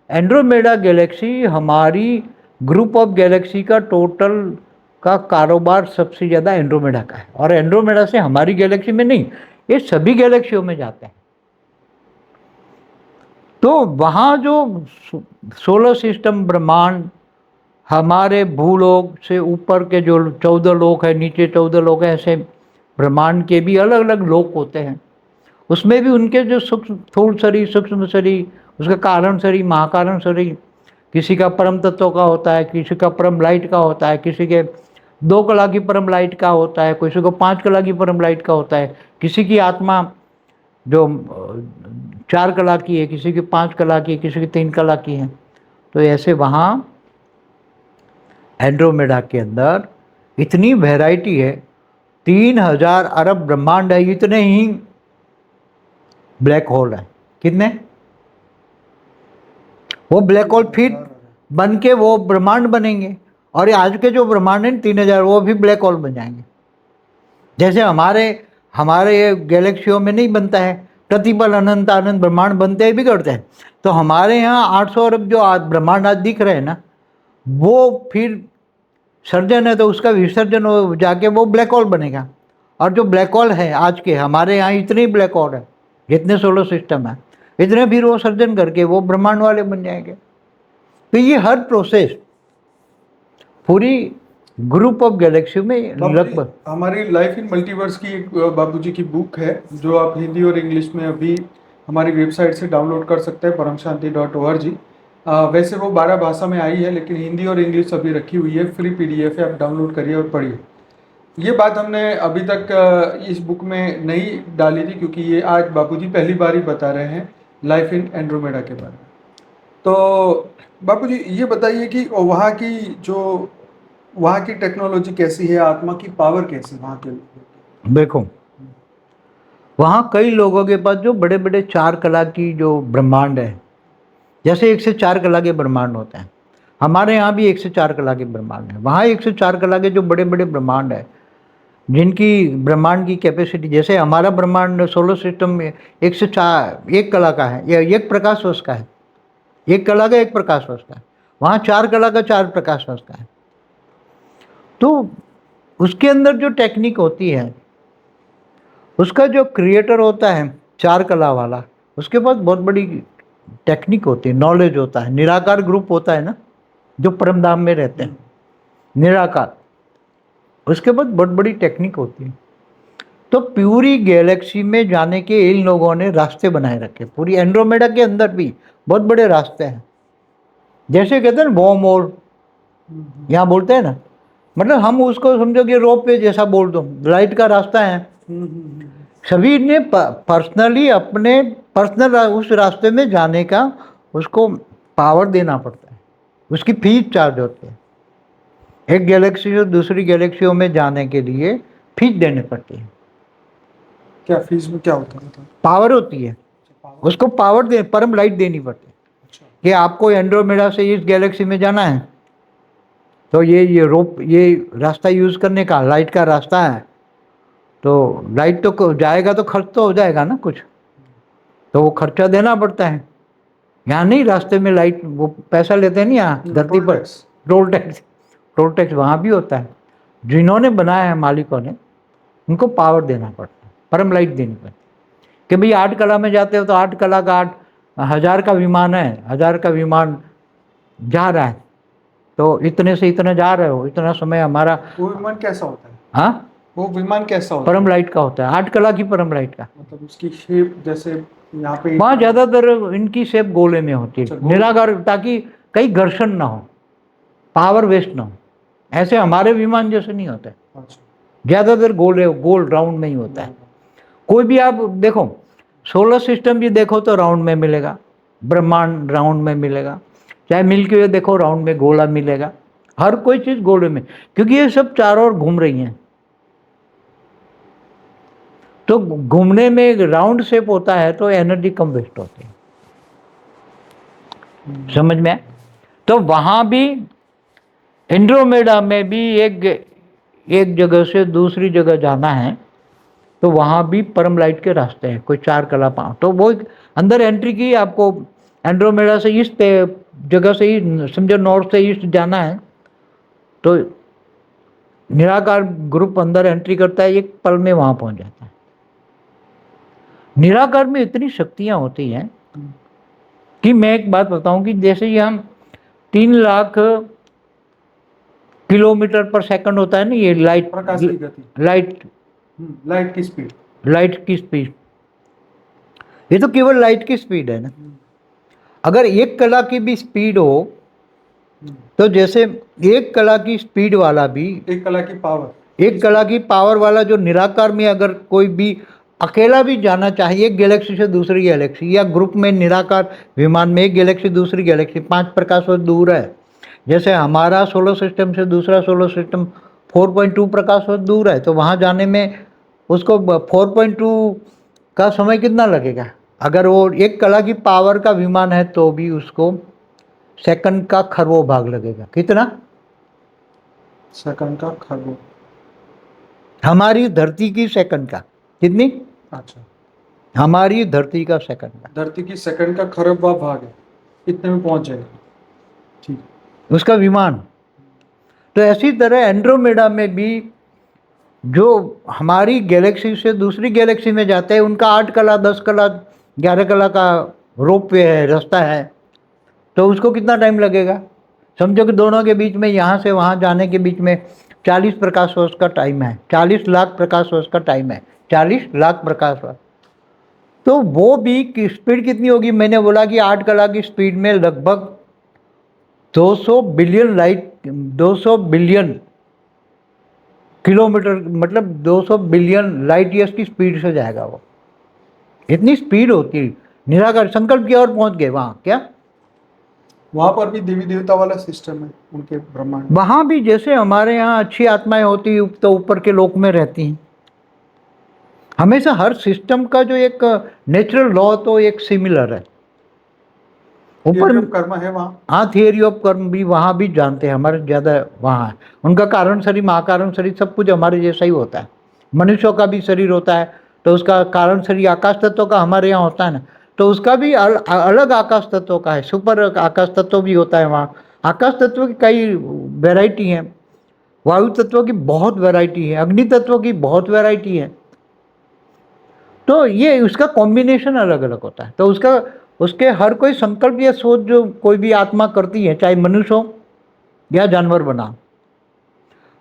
एंड्रोमेडा गैलेक्सी, हमारी ग्रुप ऑफ गैलेक्सी का टोटल का कारोबार सबसे ज़्यादा एंड्रोमेडा का है। और एंड्रोमेडा से हमारी गैलेक्सी में नहीं, ये सभी गैलेक्सियों में जाते हैं। तो वहाँ जो सोलर सिस्टम, ब्रह्मांड, हमारे भूलोक से ऊपर के जो 14 लोक है, नीचे 14 लोक है, ऐसे ब्रह्मांड के भी अलग अलग लोक होते हैं। उसमें भी उनके जो सूक्ष्म, स्थूल शरीर, सूक्ष्म शरीर, उसका कारण शरीर, महाकारण शरीर, किसी का परम तत्व का होता है, किसी का परम लाइट का होता है, किसी के 2 कला की परम लाइट का होता है, किसी को 5 कला की परम लाइट का होता है, किसी की आत्मा जो 4 कला की है, किसी की 5 कला की है, किसी की 3 कला की है। तो ऐसे वहाँ एंड्रोमेडा के अंदर इतनी वैरायटी है, 3000 अरब ब्रह्मांड है, इतने ही ब्लैक होल है। कितने? वो ब्लैक होल फिर बन के वो ब्रह्मांड बनेंगे, और आज के जो ब्रह्मांड हैं 3000, वो भी ब्लैक होल बन जाएंगे। जैसे हमारे गैलेक्सियों में नहीं बनता है, प्रतिपल अनंत अनंत ब्रह्मांड बनते हैं, बिगड़ते हैं। तो हमारे यहाँ 800 अरब जो ब्रह्मांड आज दिख रहे हैं ना, वो फिर सर्जन है तो उसका विसर्जन हो जाके वो ब्लैक होल बनेगा। और जो ब्लैक होल है आज के हमारे यहाँ, इतने ही ब्लैक होल है, जितने सोलर सिस्टम है, इतने फिर वो सर्जन करके वो ब्रह्मांड वाले बन जाएंगे। तो ये हर प्रोसेस पूरी ग्रुप ऑफ गैलेक्सी में बाबूजी, लगभग। हमारी लाइफ इन मल्टीवर्स की एक बाबूजी की बुक है जो आप हिंदी और इंग्लिश में अभी हमारी वेबसाइट से डाउनलोड कर सकते हैं, paramshanti.org। वैसे वो 12 भाषा में आई है, लेकिन हिंदी और इंग्लिश अभी रखी हुई है, फ्री पीडीएफ है, आप डाउनलोड करिए और पढ़िए। ये बात हमने अभी तक इस बुक में नहीं डाली थी, क्योंकि ये आज बाबूजी पहली बार ही बता रहे हैं लाइफ इन एंड्रोमेडा के बारे में। तो बाबूजी ये बताइए कि वहाँ की टेक्नोलॉजी कैसी है, आत्मा की पावर कैसी है वहाँ के लोगों की? देखो, वहाँ कई लोगों के पास जो बड़े बड़े 4 कला की जो ब्रह्मांड है, जैसे 1 से 4 कला के ब्रह्मांड होते हैं, हमारे यहाँ भी 1 से 4 कला के ब्रह्मांड है। वहाँ 1 से 4 कला के जो बड़े बड़े ब्रह्मांड है, जिनकी ब्रह्मांड की कैपेसिटी, जैसे हमारा ब्रह्मांड सोलर सिस्टम में 1 से 4 1 कला का है, या 1 प्रकाश वर्ष का है, 1 कला का 1 प्रकाश वर्ष का है। वहाँ 4 कला का 4 प्रकाश वर्ष का है। तो उसके अंदर जो टेक्निक होती है, उसका जो क्रिएटर होता है 4 कला वाला, उसके पास बहुत बड़ी टेक्निक होती है, नॉलेज होता है। निराकार ग्रुप होता है ना, जो परमधाम में रहते हैं, निराकार, उसके बाद बहुत बड़ी टेक्निक होती है। तो पूरी गैलेक्सी में जाने के इन लोगों ने रास्ते बनाए रखे। पूरी एंड्रोमेडा के अंदर भी बहुत बड़े रास्ते हैं, जैसे कहते हैं ना वॉर्म होल, यहाँ बोलते हैं ना, मतलब हम उसको समझो कि रोप वे जैसा बोल दो, लाइट का रास्ता है। सभी ने पर्सनली अपने पर्सनल उस रास्ते में जाने का उसको पावर देना पड़ता है, उसकी फीस चार्ज होती है। एक गैलेक्सी से दूसरी गैलेक्सियों में जाने के लिए फीस देनी पड़ती है। क्या फीस में क्या होता है मतलब? पावर होती है, उसको पावर दे, परम लाइट देनी पड़ती है। अच्छा। कि आपको एंड्रोमेडा से इस गैलेक्सी में जाना है, तो ये रास्ता यूज़ करने का लाइट का रास्ता है, तो लाइट तो जाएगा तो खर्च तो हो जाएगा ना कुछ, तो वो खर्चा देना पड़ता है। यहाँ नहीं, रास्ते में लाइट वो पैसा लेते हैं नहीं, यहाँ धरती पर टोल टैक्स वहाँ भी होता है। जिन्होंने बनाया है मालिकों ने, उनको पावर देना पड़ता है, परम लाइट देनी पड़ती है। कि भाई 8 कला में जाते हो तो 8 कला का 8,000 का विमान है, 1000 का विमान जा रहा है, तो इतने से इतने जा रहे हो, इतना समय हमारा। वो विमान कैसा होता है? हाँ, वो विमान कैसा होता परम लाइट का होता है, 8 कला की परम लाइट का। मतलब उसकी शेप जैसे यहाँ पे वहाँ ज़्यादातर इनकी शेप गोले में होती है, निराकार, ताकि कहीं घर्षण ना हो, पावर वेस्ट ना हो। ऐसे हमारे विमान जैसे नहीं होते, ज़्यादातर गोल राउंड में ही होता है। कोई भी आप देखो, सोलर सिस्टम भी देखो तो राउंड में मिलेगा, ब्रह्मांड राउंड में मिलेगा, चाहे मिल्की वे देखो राउंड में गोला मिलेगा, हर कोई चीज़ गोले में, क्योंकि ये सब चारों ओर घूम रही हैं। तो घूमने में राउंड शेप होता है तो एनर्जी कम वेस्ट होती है। समझ में आए? तो वहाँ भी एंड्रोमेडा में भी एक जगह से दूसरी जगह जाना है, तो वहाँ भी परम लाइट के रास्ते हैं, कोई 4 कला 5। तो वो अंदर एंट्री की, आपको एंड्रोमेडा से ईस्ट जगह से ही समझो, नॉर्थ से ईस्ट जाना है, तो निराकार ग्रुप अंदर एंट्री करता है, 1 पल में वहाँ पहुँच जाता है। निराकार में इतनी शक्तियाँ होती हैं कि मैं एक बात बताऊं कि जैसे ही हम 3 लाख किलोमीटर पर सेकंड होता है ना, ये लाइट, प्रकाश की गति, लाइट की स्पीड, लाइट की स्पीड, ये तो केवल लाइट की स्पीड है ना। अगर 1 कला की भी स्पीड हो, तो जैसे 1 कला की स्पीड वाला भी, 1 कला की पावर, 1 कला की पावर वाला जो निराकार में अगर कोई भी अकेला भी जाना चाहिए, एक गैलेक्सी से दूसरी गैलेक्सी, या ग्रुप में निराकार विमान में एक गैलेक्सी दूसरी गैलेक्सी 5 प्रकाश वर्ष दूर है, जैसे हमारा सोलर सिस्टम से दूसरा सोलर सिस्टम 4.2 प्रकाश वर्ष दूर है, तो वहाँ जाने में उसको 4.2 का समय कितना लगेगा? अगर वो 1 कला की पावर का विमान है तो भी उसको सेकंड का खरबों भाग लगेगा। कितना? सेकंड का खरबों। हमारी धरती की सेकंड का कितनी? अच्छा, हमारी धरती का सेकंड का, धरती की सेकंड का खरबवा भाग है, इतने में पहुंच जाएगा। ठीक, उसका विमान। तो ऐसी तरह एंड्रोमेडा में भी जो हमारी गैलेक्सी से दूसरी गैलेक्सी में जाते हैं, उनका 8 कला 10 कला 11 कला का रोप वे है, रास्ता है, तो उसको कितना टाइम लगेगा? समझो कि दोनों के बीच में, यहाँ से वहाँ जाने के बीच में 40 प्रकाश वर्ष का टाइम है, 40 लाख प्रकाश वर्ष का टाइम है, 40 लाख प्रकाश वर्ष। तो वो भी की स्पीड कितनी होगी? मैंने बोला कि 8 कला की स्पीड में लगभग 200 बिलियन लाइट, 200 बिलियन किलोमीटर, मतलब 200 बिलियन लाइट ईयर्स की स्पीड से जाएगा वो। इतनी स्पीड होती है। निराकार संकल्प की ओर पहुंच गए वहाँ। क्या वहां पर भी देवी देवता वाला सिस्टम है उनके ब्रह्मांड में? वहाँ भी जैसे हमारे यहाँ अच्छी आत्माएं होती तो ऊपर के लोक में रहती हैं। हमेशा हर सिस्टम का जो एक नेचुरल लॉ तो एक सिमिलर है। ऊपर कर्म है वहाँ। हाँ, थियरी ऑफ कर्म भी वहाँ भी जानते हैं, हमारे ज़्यादा वहाँ है। उनका कारण शरीर, महाकारण शरीर सब कुछ हमारे जैसा ही होता है। मनुष्यों का भी शरीर होता है तो उसका कारण शरीर आकाश तत्व का हमारे यहाँ होता है ना, तो उसका भी अलग आकाश तत्व का है, सुपर आकाश तत्व भी होता है वहाँ। आकाश तत्व की कई वैरायटी हैं, वायु तत्व की बहुत वैरायटी है, अग्नि तत्व की बहुत वैरायटी है। तो ये उसका कॉम्बिनेशन अलग अलग होता है। तो उसका उसके हर कोई संकल्प या सोच जो कोई भी आत्मा करती है, चाहे मनुष्य हो या जानवर बना।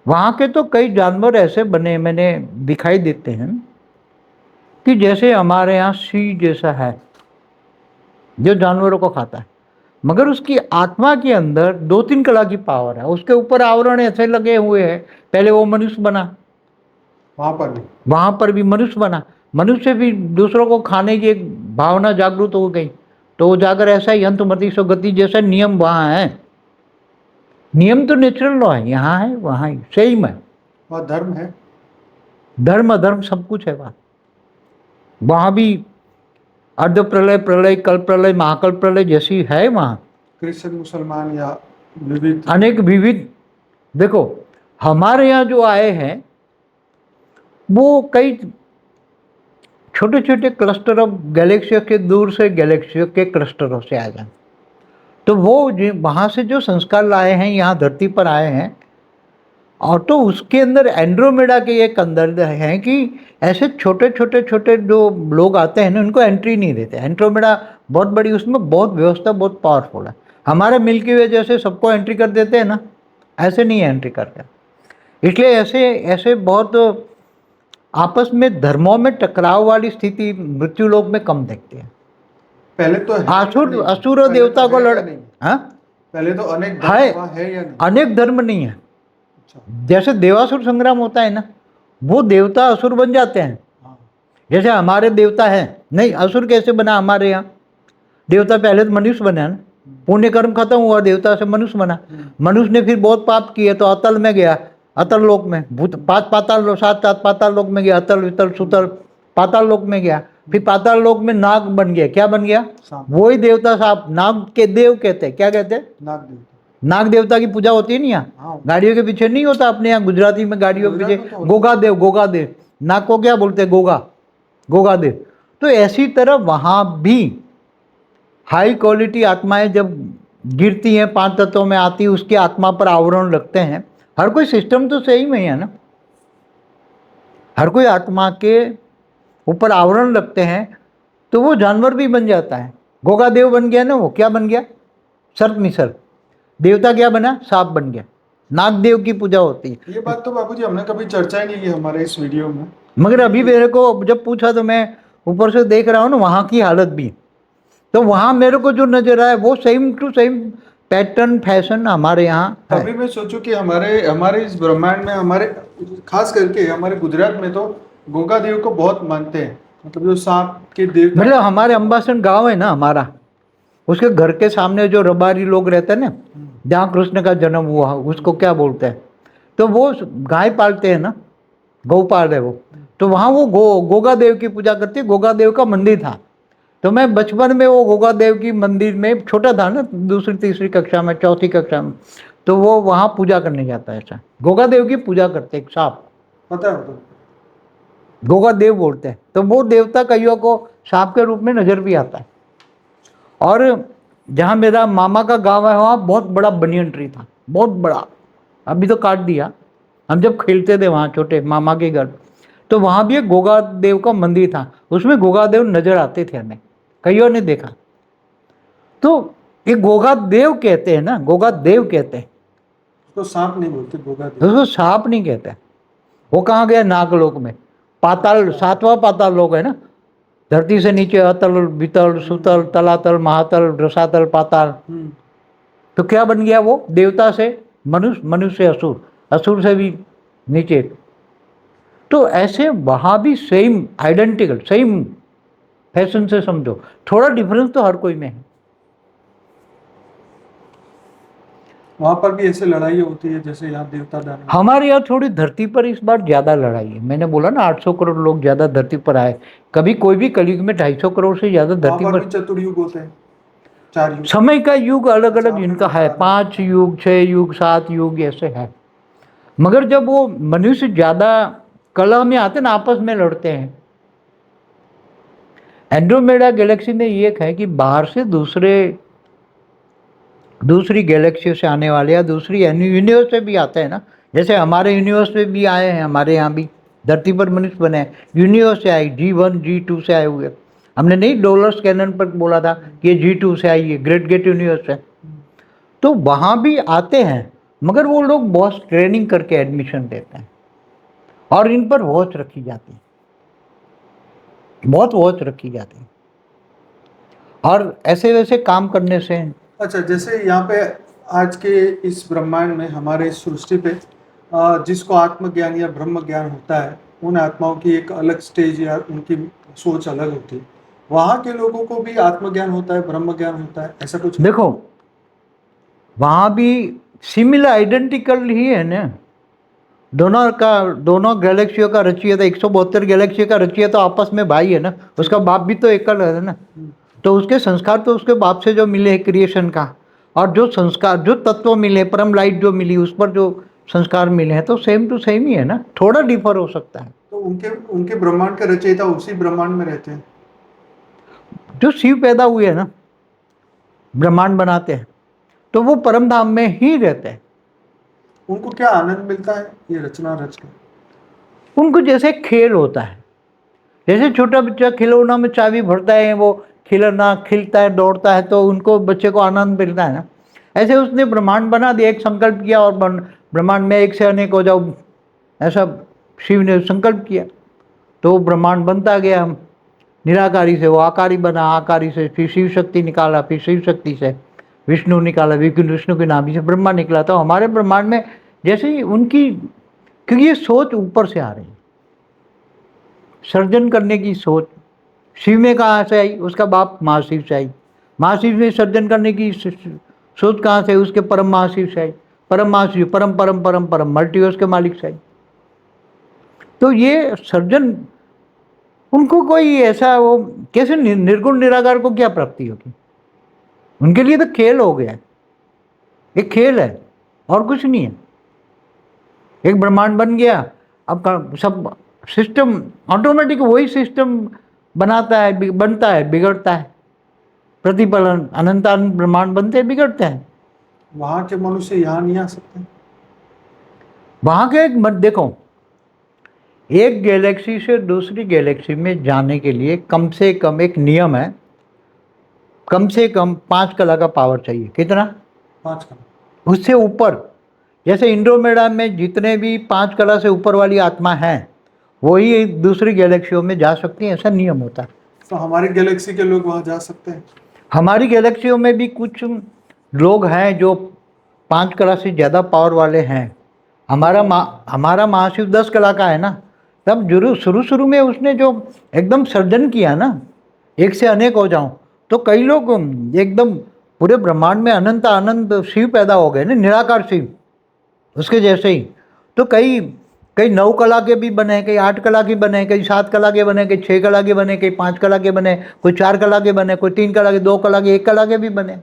वहाँ के तो कई जानवर ऐसे बने मैंने दिखाई देते हैं कि जैसे हमारे यहाँ सिंह जैसा है जो जानवरों को खाता है, मगर उसकी आत्मा के अंदर 2-3 कला की पावर है। उसके ऊपर आवरण ऐसे लगे हुए हैं, पहले वो मनुष्य बना, वहाँ पर भी मनुष्य बना, मनुष्य भी दूसरों को खाने की एक भावना जागृत हो गई, तो वो जाकर ऐसा ही अंतमति सो गति जैसा नियम वहाँ है। नियम तो नेचुरल लॉ है, यहाँ है वहाँ ही सेम है। वहाँ धर्म है, धर्म अधर्म सब कुछ है वहाँ। वहाँ भी अर्ध प्रलय, प्रलय, कल प्रलय, महाकल प्रलय जैसी है वहाँ। क्रिश्चियन मुसलमान या विविध, अनेक विविध। देखो हमारे यहाँ जो आए हैं वो कई छोटे छोटे क्लस्टर ऑफ गैलेक्सियों के, दूर से गैलेक्सियों के क्लस्टरों से आए हैं। तो वो वहाँ से जो संस्कार लाए हैं यहाँ धरती पर आए हैं, और तो उसके अंदर एंड्रोमेडा के एक अंदर है कि ऐसे छोटे छोटे छोटे जो लोग आते हैं ना उनको एंट्री नहीं देते। एंड्रोमेडा बहुत बड़ी, उसमें बहुत व्यवस्था बहुत पावरफुल है। हमारे मिल्की वे जैसे सबको एंट्री कर देते हैं ना, ऐसे नहीं एंट्री करते। इसलिए ऐसे ऐसे बहुत आपस में धर्मों में टकराव वाली स्थिति मृत्यु लोक में कम देखते हैं। पहले तो असुर असुर और देवता को लड़, हाँ पहले तो अनेक धर्म है या नहीं? अनेक धर्म नहीं है। जैसे देवासुर संग्राम होता है ना, वो देवता असुर बन जाते हैं। जैसे हमारे देवता है नहीं, असुर कैसे बना हमारे यहाँ? देवता पहले तो मनुष्य बना ना, पुण्य कर्म खत्म हुआ, देवता से मनुष्य बना। मनुष्य ने फिर बहुत पाप किए तो अतल में गया, अतल लोक में, भूत 5 पाताल 7 पाताल लोक में गया, अतल वितल सुतल पाताल लोक में गया। फिर पाताल लोक में नाग बन गया। क्या बन गया? वही देवता साहब, नाग के देव कहते हैं। क्या कहते हैं? नाग देवता। नाग देवता की पूजा होती है नहीं यहाँ? गाड़ियों के पीछे नहीं होता अपने यहाँ गुजराती में, गाड़ियों के पीछे गोगा देव, गोगा देव। नाग को क्या बोलते हैं? गोगा, गोगा देव। तो ऐसी तरह वहाँ भी हाई क्वालिटी आत्माएं जब गिरती हैं, 5 तत्वों में आती, उसकी आत्मा पर आवरण लगते हैं। हर कोई सिस्टम तो सही में है ना, हर कोई आत्मा के ऊपर आवरण लगते हैं तो वो जानवर भी बन जाता है। गोगा देव बन गया ना, वो क्या बन गया? सर्प निसर्प। देवता क्या बना? सांप बन गया। नाग देव की पूजा होती है। ये बात तो बाबूजी हमने कभी चर्चा ही नहीं की हमारे इस वीडियो में, मगर अभी मेरे को जब पूछा तो मैं ऊपर से देख रहा हूँ ना वहाँ की हालत भी, तो वहाँ मेरे को जो नजर आया वो same to same pattern fashion हमारे यहाँ है। अभी मैं सोचूं कि हमारे इस ब्रह्मांड में, हमारे खास करके हमारे गुजरात में तो गोगा देव को बहुत मानते हैं, मतलब जो सांप के देव। मतलब हमारे अंबासन गांव है ना हमारा, उसके घर के सामने जो रबारी लोग रहते हैं ना, जहाँ कृष्ण का जन्म हुआ, उसको क्या बोलते हैं, तो वो गाय पालते हैं ना, गौपाल है वो। तो वहाँ वो गोगा देव की पूजा करती है। गोगा देव का मंदिर था। तो मैं बचपन में वो गोगा देव की मंदिर में, छोटा था ना, 2री-3री कक्षा में, 4थी कक्षा में, तो वो वहाँ पूजा करने जाता है। ऐसा गोगा देव की पूजा करते, एक सांप, पता है, गोगा देव बोलते हैं। तो वो देवता कईयों को सांप के रूप में नजर भी आता है। और जहाँ मेरा मामा का गांव है वहाँ बहुत बड़ा बनियन ट्री था, बहुत बड़ा, अभी तो काट दिया। हम जब खेलते थे वहाँ छोटे मामा के घर, तो वहाँ भी एक गोगा देव का मंदिर था, उसमें गोगा देव नजर आते थे हमें, कईयों ने देखा। तो ये गोगा देव कहते हैं ना, गोगा देव कहते हैं, तो सांप नहीं बोलते, गोगा देव। उसको सांप नहीं कहते। वो कहाँ गया? नागलोक में, पाताल, सातवां पाताल लोक है ना, धरती से नीचे अतल, वितल, सुतल, तलातल, महातल, रसातल, पाताल। तो क्या बन गया वो? देवता से मनुष्य, मनुष्य से असुर, असुर से भी नीचे। तो ऐसे वहाँ भी सेम आइडेंटिकल, सेम फैशन से समझो, थोड़ा डिफरेंस तो हर कोई में है। वहां पर भी ऐसे लड़ाई होती है जैसे यहाँ देवता दानव। हमारे यहाँ थोड़ी धरती पर इस बार ज्यादा लड़ाई है। मैंने बोला ना 800 करोड़ लोग ज्यादा धरती पर आए, कभी कोई भी कलयुग में 250 करोड़ से ज्यादा वहां धरती पर पर। भी चतुर्युग होते हैं, 4 युग। समय का युग अलग अलग आपने इनका बता है, रहे 5 युग, 6 युग, 7 युग ऐसे है। मगर जब वो मनुष्य ज्यादा कलह में आते ना, आपस में लड़ते हैं। एंड्रोमेडा गैलेक्सी में ये है कि बाहर से दूसरी गैलेक्सी से आने वाले या दूसरी यूनिवर्स से भी आते हैं ना, जैसे हमारे यूनिवर्स में भी आए हैं, हमारे यहाँ भी धरती पर मनुष्य बने हैं, यूनिवर्स से आए, G1 G2 से आए हुए। हमने नहीं डॉलर्स कैनन पर बोला था कि ये G2 से आई है, ग्रेट गेट यूनिवर्स है। तो वहाँ भी आते हैं, मगर वो लोग बहुत ट्रेनिंग करके एडमिशन देते हैं और इन पर वॉच रखी जाती है, बहुत वॉच रखी जाती है, और ऐसे वैसे काम करने से। अच्छा, जैसे यहाँ पे आज के इस ब्रह्मांड में, हमारे इस सृष्टि पे जिसको आत्मज्ञान या ब्रह्म ज्ञान होता है, उन आत्माओं की एक अलग स्टेज या उनकी सोच अलग होती है। वहाँ के लोगों को भी आत्मज्ञान होता है, ब्रह्म ज्ञान होता है, ऐसा कुछ? देखो वहाँ भी सिमिलर आइडेंटिकल ही है ना, दोनों गैलेक्सियों का रचिया था, 172 गैलेक्सी का रचिया तो आपस में भाई है ना, उसका बाप भी तो एकल है ना। तो उसके संस्कार तो उसके बाप से जो मिले क्रिएशन का, और जो संस्कार, जो तत्व मिले, परम लाइट जो मिली, उस पर जो संस्कार मिले हैं, तो सेम टू सेम ही है ना, थोड़ा डिफर हो सकता है। तो उनके उनके ब्रह्मांड के रचयिता उसी ब्रह्मांड में रहते हैं। जो शिव पैदा हुए हैं ना, ब्रह्मांड बनाते हैं, तो वो परम धाम में ही रहते हैं। उनको क्या आनंद मिलता है ये रचना रच के? उनको जैसे खेल होता है, जैसे छोटा बच्चा खिलौना में चाबी भरता है, वो खिलौना खिलता है, दौड़ता है, तो उनको बच्चे को आनंद मिलता है ना। ऐसे उसने ब्रह्मांड बना दिया, एक संकल्प किया और ब्रह्मांड में एक से अनेक हो जाओ, ऐसा शिव ने संकल्प किया, तो वो ब्रह्मांड बनता गया। निराकारी से वो आकारी बना, आकारी से फिर शिव शक्ति निकाला, फिर शिव शक्ति से विष्णु निकाला, विष्णु के नाभि से ब्रह्मा निकला। तो हमारे ब्रह्मांड में जैसे ही उनकी, क्योंकि ये सोच ऊपर से आ रही है, सर्जन करने की सोच शिव में कहाँ से आई? उसका बाप महाशिव से आई। महाशिव में सर्जन करने की सोच कहाँ से? उसके परम महाशिव से आई। परम महाशिव परम परम परम परम मल्टीवर्स के मालिक से आई। तो ये सर्जन, उनको कोई ऐसा, वो कैसे निर्गुण निराकार को क्या प्राप्ति होगी? उनके लिए तो खेल हो गया, एक खेल है और कुछ नहीं है। एक ब्रह्मांड बन गया, अब सब सिस्टम ऑटोमेटिक वही सिस्टम बनाता है, बनता है, बिगड़ता है, प्रतिफलन, अनंत अनंत ब्रह्मांड बनते हैं, बिगड़ते हैं। वहाँ के मनुष्य यहाँ नहीं आ सकते? वहाँ के एक मत देखो, एक गैलेक्सी से दूसरी गैलेक्सी में जाने के लिए कम से कम एक नियम है, कम से कम 5 कला का पावर चाहिए। कितना? 5 का? उससे ऊपर। जैसे इंड्रोमेडा में जितने भी 5 कला से ऊपर वाली आत्मा है, वही दूसरी गैलेक्सियों में जा सकती है, ऐसा नियम होता है। तो हमारी गैलेक्सी के लोग वहाँ जा सकते हैं? हमारी गैलेक्सियों में भी कुछ लोग हैं जो 5 कला से ज़्यादा पावर वाले हैं। हमारा महाशिव 10 कला का है ना, तब जरूर शुरू में उसने जो एकदम सर्जन किया ना, एक से अनेक हो जाऊं, तो कई लोग एकदम पूरे ब्रह्मांड में अनंत आनंद शिव पैदा हो गए ना, निराकार शिव उसके जैसे ही। तो कई 9 कला के भी बने, कई 8 कला के बने, कई 7 कला के बने, कई 6 कला के बने, कई 5 कला के बने, कोई 4 कला के बने, कोई 3 कला के, 2 कला के, 1 कला के भी बने।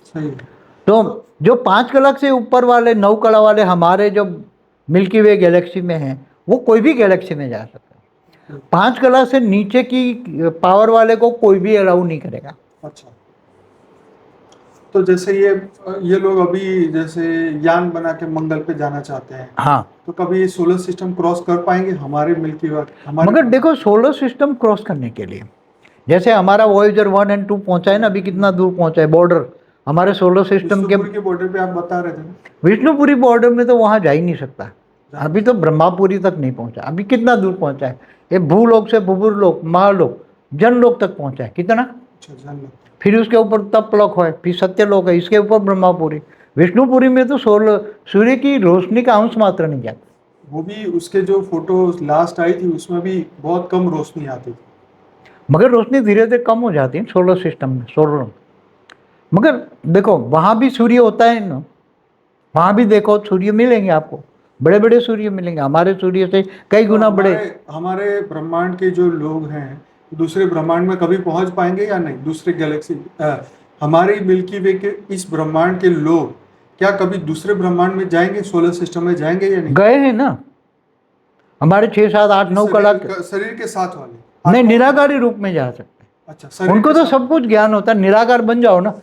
सही। तो जो 5 कला से ऊपर वाले, 9 कला वाले हमारे जो मिल्की वे गैलेक्सी में हैं, वो कोई भी गैलेक्सी में जा सकता है। 5 कला से नीचे की पावर वाले को कोई भी अलाउ नहीं करेगा। अच्छा, तो जैसे ये लोग अभी जैसे यान बना के मंगल पे जाना चाहते हैं, हाँ, तो कभी सोलर सिस्टम क्रॉस कर पाएंगे हमारे मिल्की वे? हमारे मगर देखो सोलर सिस्टम क्रॉस करने के लिए जैसे हमारा वॉयेजर 1 और 2 पहुंचा है ना, अभी कितना दूर पहुंचा है बॉर्डर हमारे सोलर सिस्टम के। विष्णुपुर के बॉर्डर पे आप बता रहे थे ना? विष्णुपुरी बॉर्डर में तो वहां जा ही नहीं सकता, अभी तो ब्रह्मापुरी तक नहीं पहुंचा। अभी कितना दूर पहुंचा है, ये भूलोक से भूपुरलोक, महालोक, जनलोक तक पहुंचा है। कितना, अच्छा, जान लो। फिर उसके ऊपर तपलोक है, फिर सत्यलोक है, इसके ऊपर ब्रह्मापुरी। विष्णुपुरी में तो सूर्य की रोशनी का अंश मात्र नहीं जाता। वो भी उसके जो फोटो लास्ट आई थी उसमें भी बहुत कम रोशनी आती थी। मगर रोशनी धीरे धीरे कम हो जाती है सोलर सिस्टम में, सोलर। मगर देखो वहाँ भी सूर्य होता है ना, वहाँ भी देखो सूर्य मिलेंगे आपको, बड़े बड़े सूर्य मिलेंगे, हमारे सूर्य से कई तो गुना बड़े। हमारे ब्रह्मांड के जो लोग हैं दूसरे ब्रह्मांड में कभी पहुंच पाएंगे या नहीं? दूसरे गैलेक्सी, हमारी मिल्की वे के इस ब्रह्मांड के लोग क्या कभी दूसरे ब्रह्मांड में जाएंगे, सोलर सिस्टम में जाएंगे या नहीं? गए हैं ना, हमारे 6, 7, 8, 9 कला शरीर के साथ वाले नहीं, आत्मा- निराकारी रूप में जा सकते हैं। अच्छा, शरीर उनको के तो साथ- सब कुछ ज्ञान होता है, निराकार बन जाओ ना।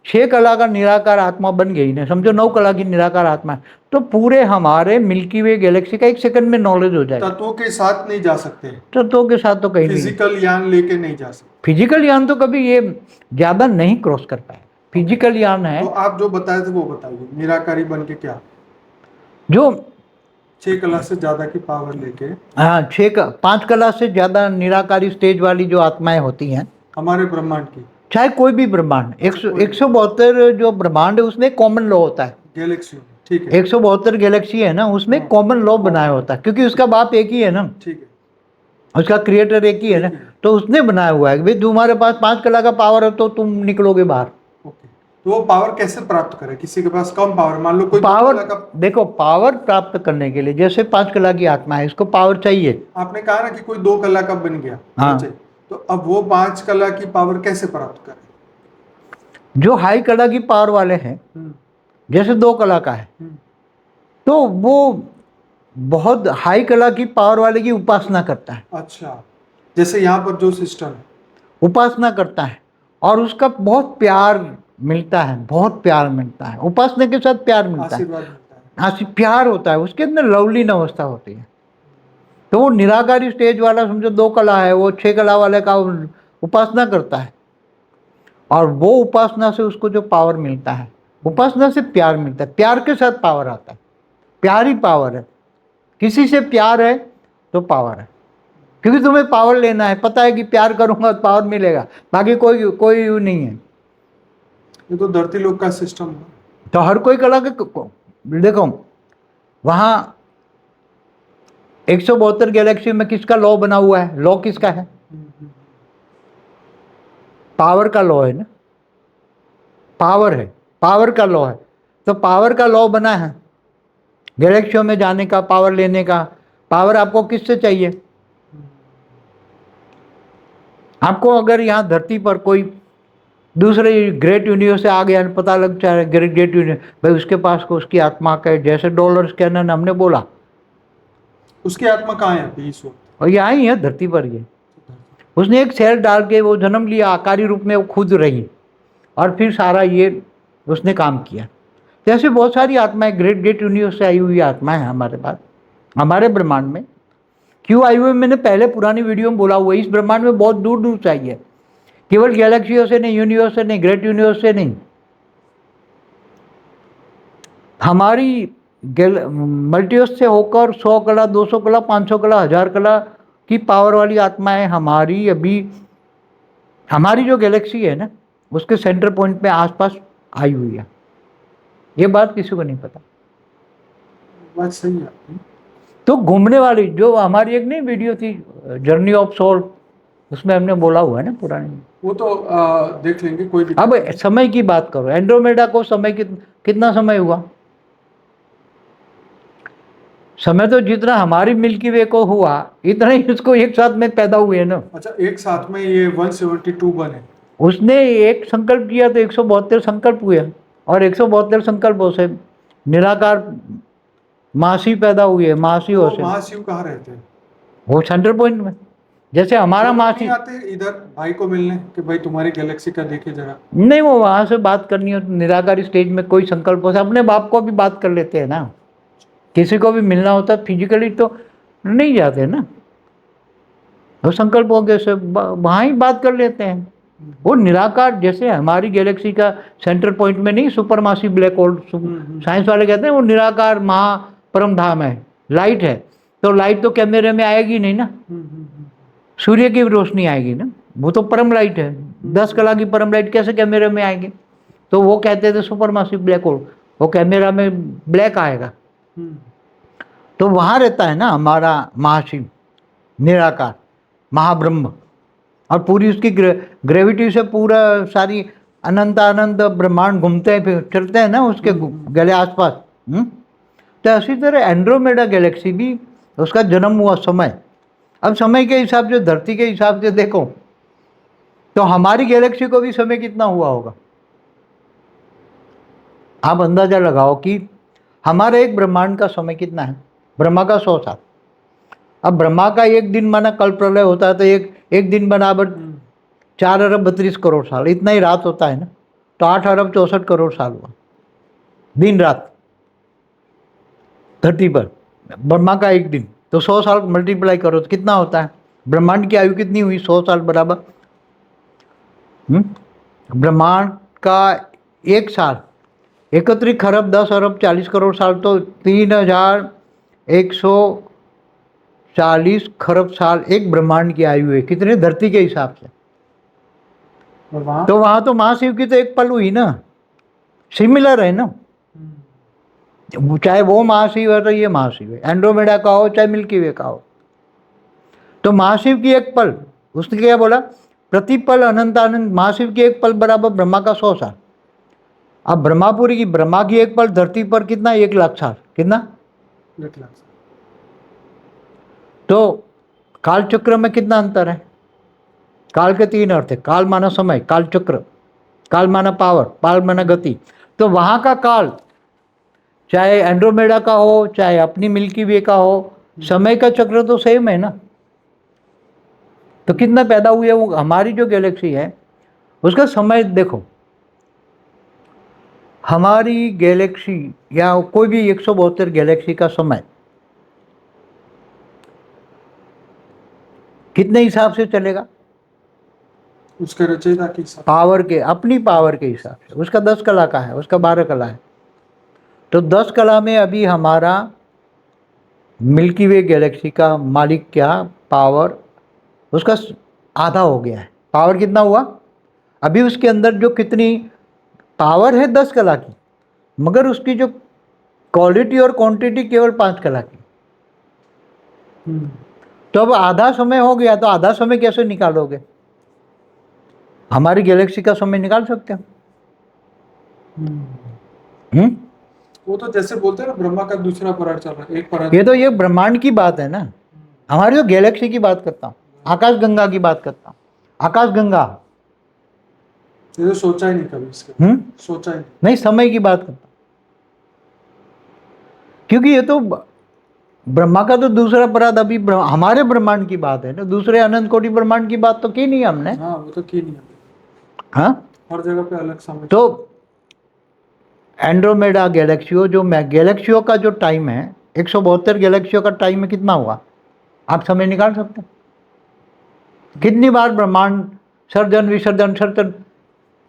6 कला का निराकार आत्मा बन गई ना, समझो 9 कला की निराकार आत्मा है, तो पूरे हमारे मिल्की वे गैलेक्सी का 1 सेकंड में नॉलेज हो जाएगा। तत्वों के साथ नहीं जा सकते, तत्वों के साथ तो कहीं नहीं। फिजिकल यान लेके नहीं जा सकते। फिजिकल यान तो कभी ये ज्यादा नहीं क्रॉस कर पाए। फिजिकल यान है तो आप जो बताए थे वो बताइए, निराकारी बन के क्या? जो 6 कला से ज्यादा की पावर लेके हाँ 5 कला से ज्यादा निराकारी स्टेज वाली जो आत्माएं होती हैं हमारे ब्रह्मांड की, चाहे कोई भी ब्रह्मांड, 172 जो ब्रह्मांड है उसमें कॉमन लॉ होता है। गैलेक्सी, ठीक है। 172 गैलेक्सी है ना, उसमें कॉमन लॉ बनाया होता है, क्योंकि उसका बाप एक ही है ना, ठीक है, उसका क्रिएटर एक ही है ना, तो उसने बनाया हुआ है कि भाई तुम्हारे पास 5 कला का पावर है तो तुम निकलोगे बाहर। ओके। तो वो पावर कैसे प्राप्त करे? किसी के पास कम पावर, मान लो कोई 2 पावर कला का, देखो, पावर प्राप्त करने के लिए जैसे 5 कला की आत्मा है, इसको पावर चाहिए। आपने कहा ना कि कोई 2 कला का बन गया, हाँ। बच्चे, तो अब वो 5 कला की पावर कैसे प्राप्त करे? जो हाई कला की पावर वाले हैं, जैसे 2 कला का है, तो वो बहुत हाई कला की पावर वाले की उपासना करता है। अच्छा, जैसे यहाँ पर जो सिस्टम है, उपासना करता है और उसका बहुत प्यार मिलता है, बहुत प्यार मिलता है, उपासना के साथ प्यार मिलता है, आशीर्वाद मिलता है। प्यार होता है, उसके अंदर लवलीन अवस्था होती है। तो वो निराकारी स्टेज वाला समझो 2 कला है, वो 6 कला वाले का उपासना करता है, और वो उपासना से उसको जो पावर मिलता है, उपासना से प्यार मिलता है, प्यार के साथ पावर आता है। प्यार ही पावर है, किसी से प्यार है तो पावर है, क्योंकि तुम्हें पावर लेना है, पता है कि प्यार करूंगा तो पावर मिलेगा, बाकी कोई नहीं है। ये तो धरती लोक का सिस्टम है। तो हर कोई कला के देखो वहां 172 गैलेक्सी में किसका लॉ बना हुआ है? लॉ किसका है? पावर का लॉ है ना, पावर है, पावर का लॉ है। तो पावर का लॉ बना है गैलेक्सियों में जाने का, पावर लेने का। पावर आपको किससे चाहिए? आपको अगर यहाँ धरती पर कोई दूसरे ग्रेट यूनिवर्स से आ गया, पता लग जाए ग्रेट यूनिवर्स, भाई उसके पास को उसकी आत्मा का, जैसे डॉलर स्कैनर ने हमने बोला, उसकी आत्मा कहाँ है अभी इस वक्त? और यहाँ ही है, धरती पर ही है। उसने एक सेल डाल के वो जन्म लिया, आकारी रूप में वो खुद रही, और फिर सारा ये उसने काम किया। जैसे बहुत सारी आत्माएं ग्रेट यूनिवर्स से आई हुई आत्माएं हैं हमारे पास, हमारे ब्रह्मांड में। क्यों आई हुई? मैंने पहले पुरानी वीडियो में बोला हुआ है, इस ब्रह्मांड में बहुत दूर दूर से आई है, केवल गैलेक्सियों से नहीं, यूनिवर्स से नहीं, ग्रेट यूनिवर्स से नहीं। हमारी मल्टीवर्स से होकर 100 कला, 200 कला, 500 कला, 1000 कला की पावर वाली आत्माएं हमारी अभी, हमारी जो गैलेक्सी है ना उसके सेंटर पॉइंट में आसपास आई हुई है। ये बात किसी को नहीं पता। बात सही है आपकी। तो घूमने वाली जो हमारी एक नहीं वीडियो थी, जर्नी ऑफ सोल, उसमें हमने बोला हुआ है ना पुरानी, वो तो देख लेंगे, कोई दिक्कत अब नहीं। समय की बात करो, एंड्रोमेडा को समय कितना समय हुआ? समय तो जितना हमारी मिल्की वे को हुआ इतना ही उसको एक साथ में पैदा हुए ना। अच्छा, एक साथ में ये 172 बने? उसने एक संकल्प किया तो 172 संकल्प हुए, और 172 संकल्पों से निराकार महाशिव पैदा हुए। महाशिव वो से महाशिव कहाँ रहते हैं? वो सेंटर पॉइंट में, जैसे हमारा नहीं महाशिव आते इधर भाई को मिलने कि भाई तुम्हारी गैलेक्सी का देखे जरा? नहीं, वो वहां से बात करनी हो तो निराकारी स्टेज में कोई संकल्प हो, अपने बाप को भी बात कर लेते हैं ना। किसी को भी मिलना होता फिजिकली तो नहीं जाते ना, वो संकल्पों के से वहाँ ही बात कर लेते हैं। वो निराकार, जैसे हमारी गैलेक्सी का सेंटर पॉइंट में नहीं super massive black whole, science वाले कहते हैं वो निराकार महा परम धाम है, लाइट है। तो लाइट तो कैमरे में आएगी नहीं ना, सूर्य की रोशनी आएगी ना, वो तो परम लाइट है। 10 कला की परम लाइट कैसे कैमरे में आएगी? तो वो कहते थे सुपर मासिव ब्लैक होल, वो कैमरा में ब्लैक आएगा। तो वहाँ रहता है ना हमारा महाशिव, निराकार महाब्रह्म, और पूरी उसकी ग्रेविटी से पूरा सारी अनंत अनंत ब्रह्मांड घूमते हैं, फिर चलते हैं ना उसके गले आसपास। तो इसी तरह एंड्रोमेडा गैलेक्सी भी, उसका जन्म हुआ समय, अब समय के हिसाब से, धरती के हिसाब से देखो तो हमारी गैलेक्सी को भी समय कितना हुआ होगा। आप अंदाजा लगाओ कि हमारे एक ब्रह्मांड का समय कितना है। ब्रह्मा का 100 साल। अब ब्रह्मा का एक दिन माना कल प्रलय होता है तो एक दिन बराबर 4 अरब 32 करोड़ साल, इतना ही रात होता है ना, तो 8 अरब 64 करोड़ साल हुआ दिन रात धरती पर। ब्रह्मा का एक दिन, तो 100 साल मल्टीप्लाई करो तो कितना होता है? ब्रह्मांड की आयु कितनी हुई? 100 साल बराबर। ब्रह्मांड का एक साल 31 खरब 10 अरब 40 करोड़ साल, तो 3140 खरब साल एक ब्रह्मांड की आयु है। कितने? धरती के हिसाब से। तो वहां तो महाशिव की तो एक पल हुई ना, सिमिलर है ना, चाहे वो महाशिव है तो ये महाशिव है, एंड्रोमेडा का हो चाहे मिल्की वे का हो। तो महाशिव की एक पल, उसने क्या बोला? प्रतिपल अनंत अनंत। महाशिव की एक पल बराबर ब्रह्मा का 100 साल। अब ब्रह्मापुरी की, ब्रह्मा की एक पल धरती पर कितना? 1 लाख साल। कितना? 1 लाख। तो काल चक्र में कितना अंतर है? काल के 3 अर्थ है, काल माना समय, काल चक्र, काल माना पावर, पाल माना गति। तो वहां का काल, चाहे एंड्रोमेडा का हो चाहे अपनी मिल्की वे का हो, समय का चक्र तो सेम है ना। तो कितना पैदा हुए वो हमारी जो गैलेक्सी है उसका समय देखो। हमारी गैलेक्सी या कोई भी 172 गैलेक्सी का समय कितने हिसाब से चलेगा? उसके रचयिता के हिसाब, पावर के, अपनी पावर के हिसाब से। उसका 10 कला का है, उसका 12 कला है। तो 10 कला में अभी हमारा मिल्की वे गैलेक्सी का मालिक क्या? पावर उसका आधा हो गया है। पावर कितना हुआ? अभी उसके अंदर जो कितनी पावर है 10 कला की, मगर उसकी जो क्वालिटी और क्वांटिटी केवल 5 कला की। तो अब आधा समय हो गया, तो आधा समय कैसे निकालोगे? हमारी गैलेक्सी का समय निकाल सकते हो? वो तो जैसे बोलते हैं ना, ब्रह्मा का दूसरा पराग चल रहा है, एक पराग। ये तो ये ब्रह्मांड की बात है ना। हमारी जो गैलेक्सी की बात करता हूँ, आकाश गंगा की बात करता हूँ। आकाश गंगा, ये तो सोचा ही नहीं कभी इसके, सोचा ही नहीं, समय की बात करता हूँ। क्योंकि ये तो ब्रह्मा का तो दूसरा पराग, अभी हमारे ब्रह्मांड की बात है ना, दूसरे अनंत कोटि ब्रह्मांड की बात तो की नहीं हमने। हाँ, वो तो की नहीं है। हाँ, हर जगह पे अलग समय। तो एंड्रोमेडा गैलेक्सियों, जो गैलेक्सियों का जो टाइम है, 172 गैलेक्सियों का टाइम में कितना हुआ? आप समय निकाल सकते हैं? कितनी बार ब्रह्मांड सर्जन विसर्जन,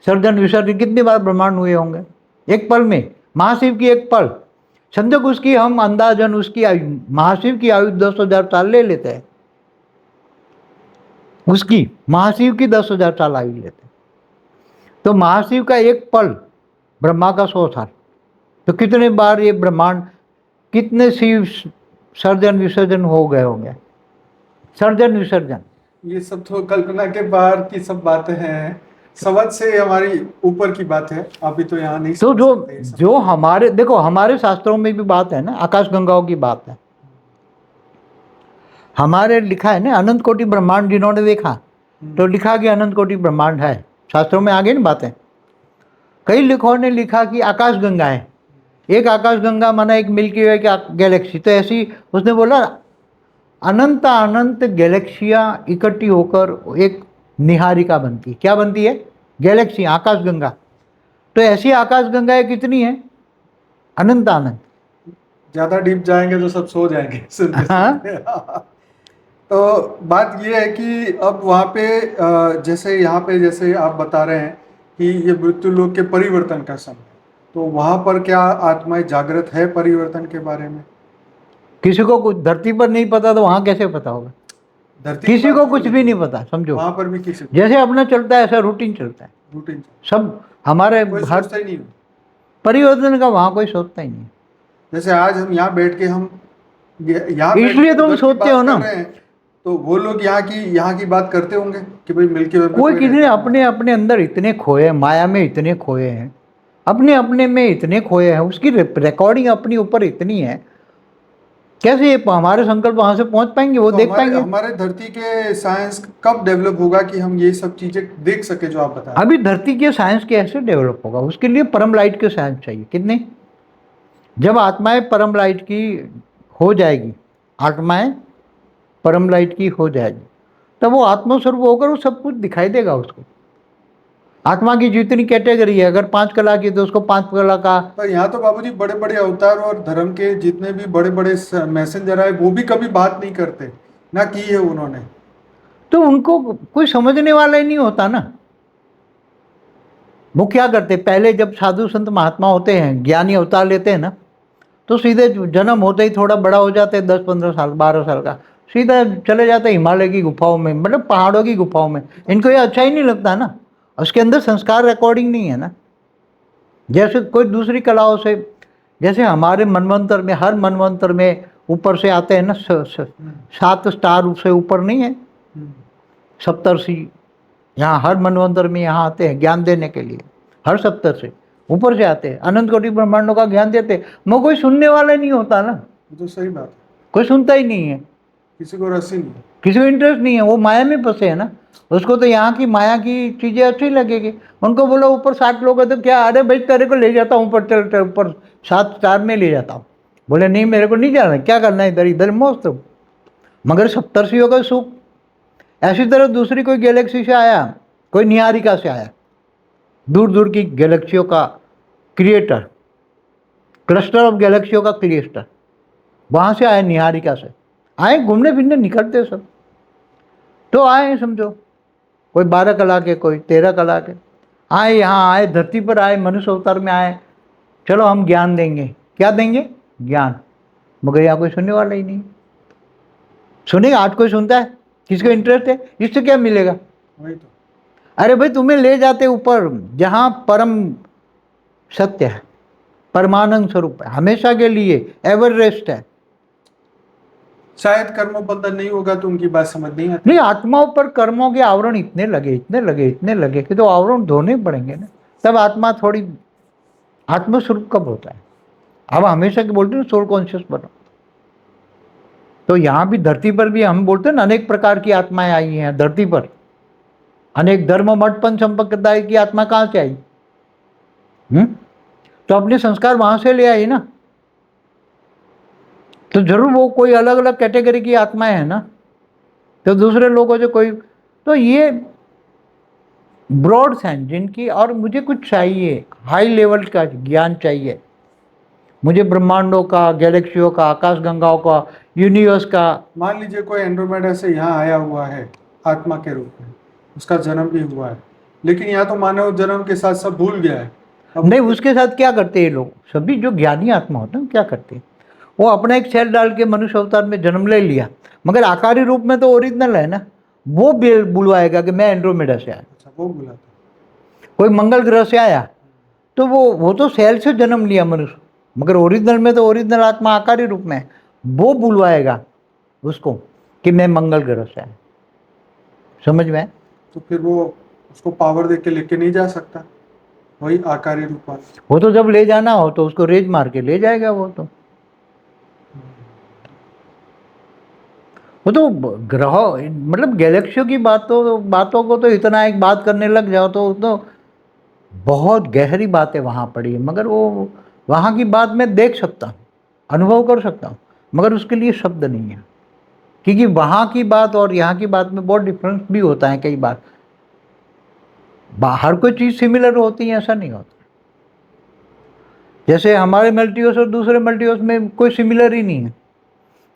सर्जन विसर्जन कितनी बार ब्रह्मांड हुए होंगे एक पल में? महाशिव की एक पल, समझो उसकी हम अंदाजन उसकी आयु, महाशिव की आयु 10,000 साल ले लेते हैं, उसकी महाशिव की 10,000 साल आयु लेते हैं। तो महाशिव का एक पल ब्रह्मा का 100 साल। तो कितने बार ये ब्रह्मांड, कितने शिव सर्जन विसर्जन हो गए होंगे? सर्जन विसर्जन, ये सब तो कल्पना के बाहर की सब बातें हैं, समझ से हमारी ऊपर की बात है। अभी तो यहाँ नहीं तो समझ जो सकते ये सब। जो हमारे देखो, हमारे शास्त्रों में भी बात है ना, आकाश गंगाओं की बात है। हमारे लिखा है ना अनंत कोटि ब्रह्मांड, जिन्होंने देखा तो लिखा कि अनंत कोटि ब्रह्मांड है। शास्त्रों में आगे ना बातें। कई लेखकों ने लिखा कि आकाश गंगा है। एक आकाश गंगा माना एक मिल्की वे की गैलेक्सी। तो ऐसी उसने बोला अनंत अनंत गैलेक्सियाँ इकट्ठी होकर एक निहारिका बनती। क्या बनती है? गैलेक्सी, आकाश गंगा। तो ऐसी आकाश गंगाएं कितनी है? अनंत अनंत। ज्यादा डीप जाएंगे तो सब सो जाएंगे सुनते हाँ? सुनते। तो बात ये है कि अब वहाँ पे जैसे यहाँ पे जैसे आप बता रहे हैं कि ये मृत्यु लोक के परिवर्तन का समय, तो वहाँ पर क्या आत्माएं जागृत है परिवर्तन के बारे में? किसी को कुछ धरती पर नहीं पता तो वहाँ कैसे पता होगा? धरती की किसी बात को छोड़ कुछ भी नहीं दीजिए, पता, समझो। वहाँ पर भी किसी को जैसे अपना चलता है ऐसा रूटीन चलता है, रूटीन सब हमारे कोई हर सोचता ही नहीं। परिवर्तन का वहाँ कोई सोचता ही नहीं। जैसे आज हम यहाँ बैठ के हम यहाँ बैठ इसलिए के तुम उधर की सोचते हो बात ना, कर रहे हैं, तो वो लोग यहाँ की बात करते होंगे कि भाई मिल्की वे में कोई कोई किसी रहता नहीं अपने है। अपने अंदर इतने खोए हैं, माया में इतने खोए हैं, अपने अपने में इतने खोए हैं, उसकी रिकॉर्डिंग अपनी ऊपर इतनी है, कैसे ये हमारे संकल्प वहां से पहुंच पाएंगे, वो तो देख हमारे पाएंगे? हमारे धरती के साइंस कब डेवलप होगा कि हम ये सब चीजें देख सके जो आप बता रहे अभी धरती के साइंस कैसे डेवलप होगा? उसके लिए परम लाइट के साइंस चाहिए कितने। जब आत्माएं परम लाइट की हो जाएगी, आत्माएं परम लाइट की हो जाएगी, तब वो आत्मस्वरूप होकर वो सब कुछ दिखाई देगा उसको। आत्मा की जितनी कैटेगरी है, अगर 5 कला की तो उसको 5 कला का। हैं? पर यहाँ तो बाबूजी बड़े बड़े अवतार और धर्म के जितने भी बड़े बड़े मैसेंजर आए वो भी कभी बात नहीं करते, ना की है उन्होंने। तो उनको कोई समझने वाला ही नहीं होता ना। वो क्या करते, पहले जब साधु संत महात्मा होते हैं, ज्ञानी अवतार लेते हैं ना, तो सीधे जन्म होते ही थोड़ा बड़ा हो जाते हैं, 10-15 साल 12 साल का, सीधा चले जाते हैं हिमालय की गुफाओं में, मतलब पहाड़ों की गुफाओं में। इनको ये अच्छा ही नहीं लगता ना, उसके अंदर संस्कार रिकॉर्डिंग नहीं है ना। जैसे कोई दूसरी कलाओं से, जैसे हमारे मनवंतर में, हर मनवंतर में ऊपर से आते हैं ना 7 स्टार से ऊपर नहीं है, हम्म, सप्तर्षि। यहाँ हर मनवंतर में यहाँ आते हैं ज्ञान देने के लिए, हर सप्तर से ऊपर से आते हैं, अनंत कोटि ब्रह्मांडों का ज्ञान देते हैं, मगर कोई सुनने वाला नहीं होता ना, ये तो सही बात है, कोई सुनता ही नहीं है, किसी को रस ही नहीं है। किसी को इंटरेस्ट नहीं है, वो माया में फंसे है ना। उसको तो यहाँ की माया की चीज़ें अच्छी लगेगी। उनको बोलो ऊपर 60 लोग हैं तो क्या, अरे भाई तेरे को ले जाता हूँ ऊपर, चल चल ऊपर 7 स्टार में ले जाता हूँ। बोले नहीं मेरे को नहीं जाना, क्या करना है इधर, इधर मस्त हो। मगर सप्तर्षियों का सुख। ऐसी तरह दूसरी कोई गैलेक्सी से आया, कोई निहारिका से आया, दूर दूर की गैलेक्सियों का क्रिएटर, क्लस्टर ऑफ गैलेक्सियों का क्रिएटर, वहाँ से आए, निहारिका से आए, घूमने फिरने निकलते सब। तो आए समझो, कोई 12 कला के, कोई 13 कला के, आए यहाँ आए, धरती पर आए, मनुष्य अवतार में आए, चलो हम ज्ञान देंगे। क्या देंगे? ज्ञान। मगर यहाँ कोई सुनने वाला ही नहीं। सुनेगा आज कोई सुनता है? किसको इंटरेस्ट है? इससे क्या मिलेगा? वही तो। अरे भाई तुम्हें ले जाते ऊपर जहाँ परम सत्य है, परमानंद स्वरूप है, हमेशा के लिए एवर रेस्ट है। शायद कर्म बंधन नहीं होगा तो उनकी बात समझ नहीं आती। नहीं, आत्माओं पर कर्मों के आवरण इतने लगे, इतने लगे, इतने लगे कि तो आवरण धोने पड़ेंगे ना, तब आत्मा थोड़ी आत्मस्वरूप कब होता है। अब हमेशा के बोलते हैं सोल कॉन्शियस बनो, तो यहाँ भी धरती पर भी हम बोलते हैं ना, अनेक प्रकार की आत्माएं आई हैं धरती पर। अनेक धर्म मठ पंच संप्रदाय की आत्मा कहाँ से आई? तो अपने संस्कार वहां से ले आई ना, तो जरूर वो कोई अलग अलग कैटेगरी की आत्माएं हैं ना, तो दूसरे लोगों से कोई, तो ये ब्रॉड सेंस जिनकी। और मुझे कुछ चाहिए, हाई लेवल का ज्ञान चाहिए मुझे, ब्रह्मांडों का, गैलेक्सियों का, आकाश गंगाओं का, यूनिवर्स का। मान लीजिए कोई एंड्रोमेडा से यहाँ आया हुआ है आत्मा के रूप में, उसका जन्म भी हुआ है, लेकिन यहाँ तो मानव जन्म के साथ सब भूल गया है। अब नहीं, उसके साथ क्या करते हैं लोग, सभी जो ज्ञानी आत्मा होते हैं क्या करते हैं, वो अपना एक सेल डाल के मनुष्य अवतार में जन्म ले लिया, मगर आकारी रूप में तो ओरिजिनल है ना। वो बुलवाएगा कि मैं एंड्रोमेडा से आया। अच्छा, वो बुलाता कोई मंगल ग्रह से आया तो वो तो सेल से जन्म लिया मनुष्य, मगर ओरिजिनल में तो ओरिजिनल आत्मा आकारी रूप में है। वो बुलवाएगा उसको कि मैं मंगल ग्रह से आया। समझ में? तो फिर वो उसको पावर दे के लेके नहीं जा सकता, वही आकारी रूप वाला। वो तो जब ले जाना हो तो उसको रेज मार के ले जाएगा। वो तो ग्रह, मतलब गैलेक्सियों की बातों को तो इतना एक बात करने लग जाओ तो बहुत गहरी बातें वहाँ पड़ी है, मगर वो वहाँ की बात मैं देख सकता हूँ, अनुभव कर सकता हूँ, मगर उसके लिए शब्द नहीं है, क्योंकि वहाँ की बात और यहाँ की बात में बहुत डिफरेंस भी होता है कई बार। हर कोई चीज़ सिमिलर होती है ऐसा नहीं होता। जैसे हमारे मल्टीवर्स और दूसरे मल्टीवर्स में कोई सिमिलर ही नहीं है,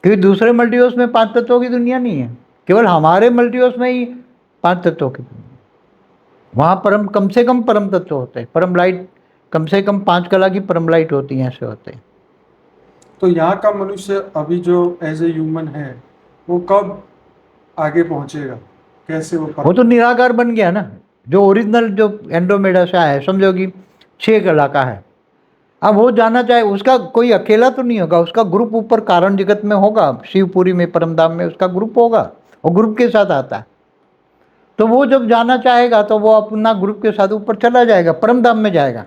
क्योंकि दूसरे मल्टीवर्स में 5 तत्वों की दुनिया नहीं है, केवल हमारे मल्टीवर्स में ही 5 तत्वों के, वहाँ परम कम से कम परम तत्व होते हैं, परम लाइट कम से कम 5 कला की परम लाइट होती हैं, ऐसे होते हैं। तो यहाँ का मनुष्य अभी जो एज ए ह्यूमन है वो कब आगे पहुंचेगा, कैसे वो तो निराकार बन गया ना, जो ओरिजिनल जो एंड्रोमेडा से आया है, समझो कि 6 कला का है। अब वो जाना चाहे, उसका कोई अकेला तो नहीं होगा, उसका ग्रुप ऊपर कारण जगत में होगा, शिवपुरी में परमधाम में उसका ग्रुप होगा, और ग्रुप के साथ आता है। तो वो जब जाना चाहेगा तो वो अपना ग्रुप के साथ ऊपर चला जाएगा, परमधाम में जाएगा।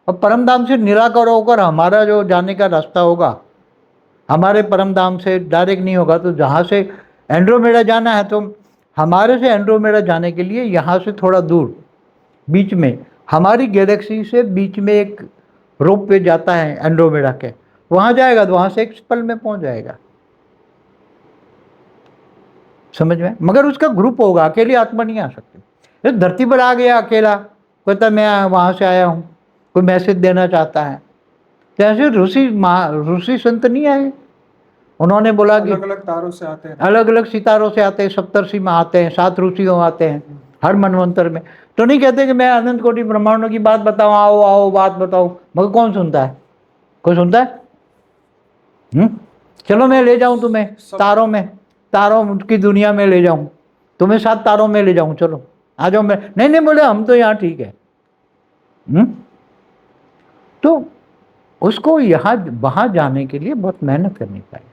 और परमधाम से निराकार होकर हमारा जो जाने का रास्ता होगा, हमारे परमधाम से डायरेक्ट नहीं होगा। तो जहाँ से एंड्रोमेडा जाना है, तो हमारे से एंड्रोमेडा जाने के लिए यहाँ से थोड़ा दूर बीच में, हमारी गैलेक्सी से बीच में एक रोप पे जाता है एंड्रोमेडा के, वहाँ जाएगा तो वहाँ से एक पल में पहुँच जाएगा, समझ में। मगर उसका ग्रुप होगा, अकेली आत्मा नहीं आ सकती। ये धरती पर आ गया अकेला, कहता मैं वहाँ से आया हूँ, कोई मैसेज देना चाहता है, तो ऐसे ऋषि संत नहीं आए, उन्होंने बोला कि अलग अलग तारों से आते हैं, अलग अलग सितारों से आते हैं, सप्तर्षि में आते हैं, 7 ऋषियों आते हैं हर मनवंतर में। तो नहीं कहते कि मैं अनंत कोटि ब्रह्मांडों की बात बताऊं, आओ आओ बात बताओ, मगर कौन सुनता है? कोई सुनता है? चलो मैं ले जाऊं तुम्हें तारों में, तारों की दुनिया में ले जाऊं, तुम्हें 7 तारों में ले जाऊं, चलो आ जाओ। मैं नहीं नहीं बोले, हम तो यहाँ ठीक है। तो उसको यहाँ वहां जाने के लिए बहुत मेहनत करनी चाहिए।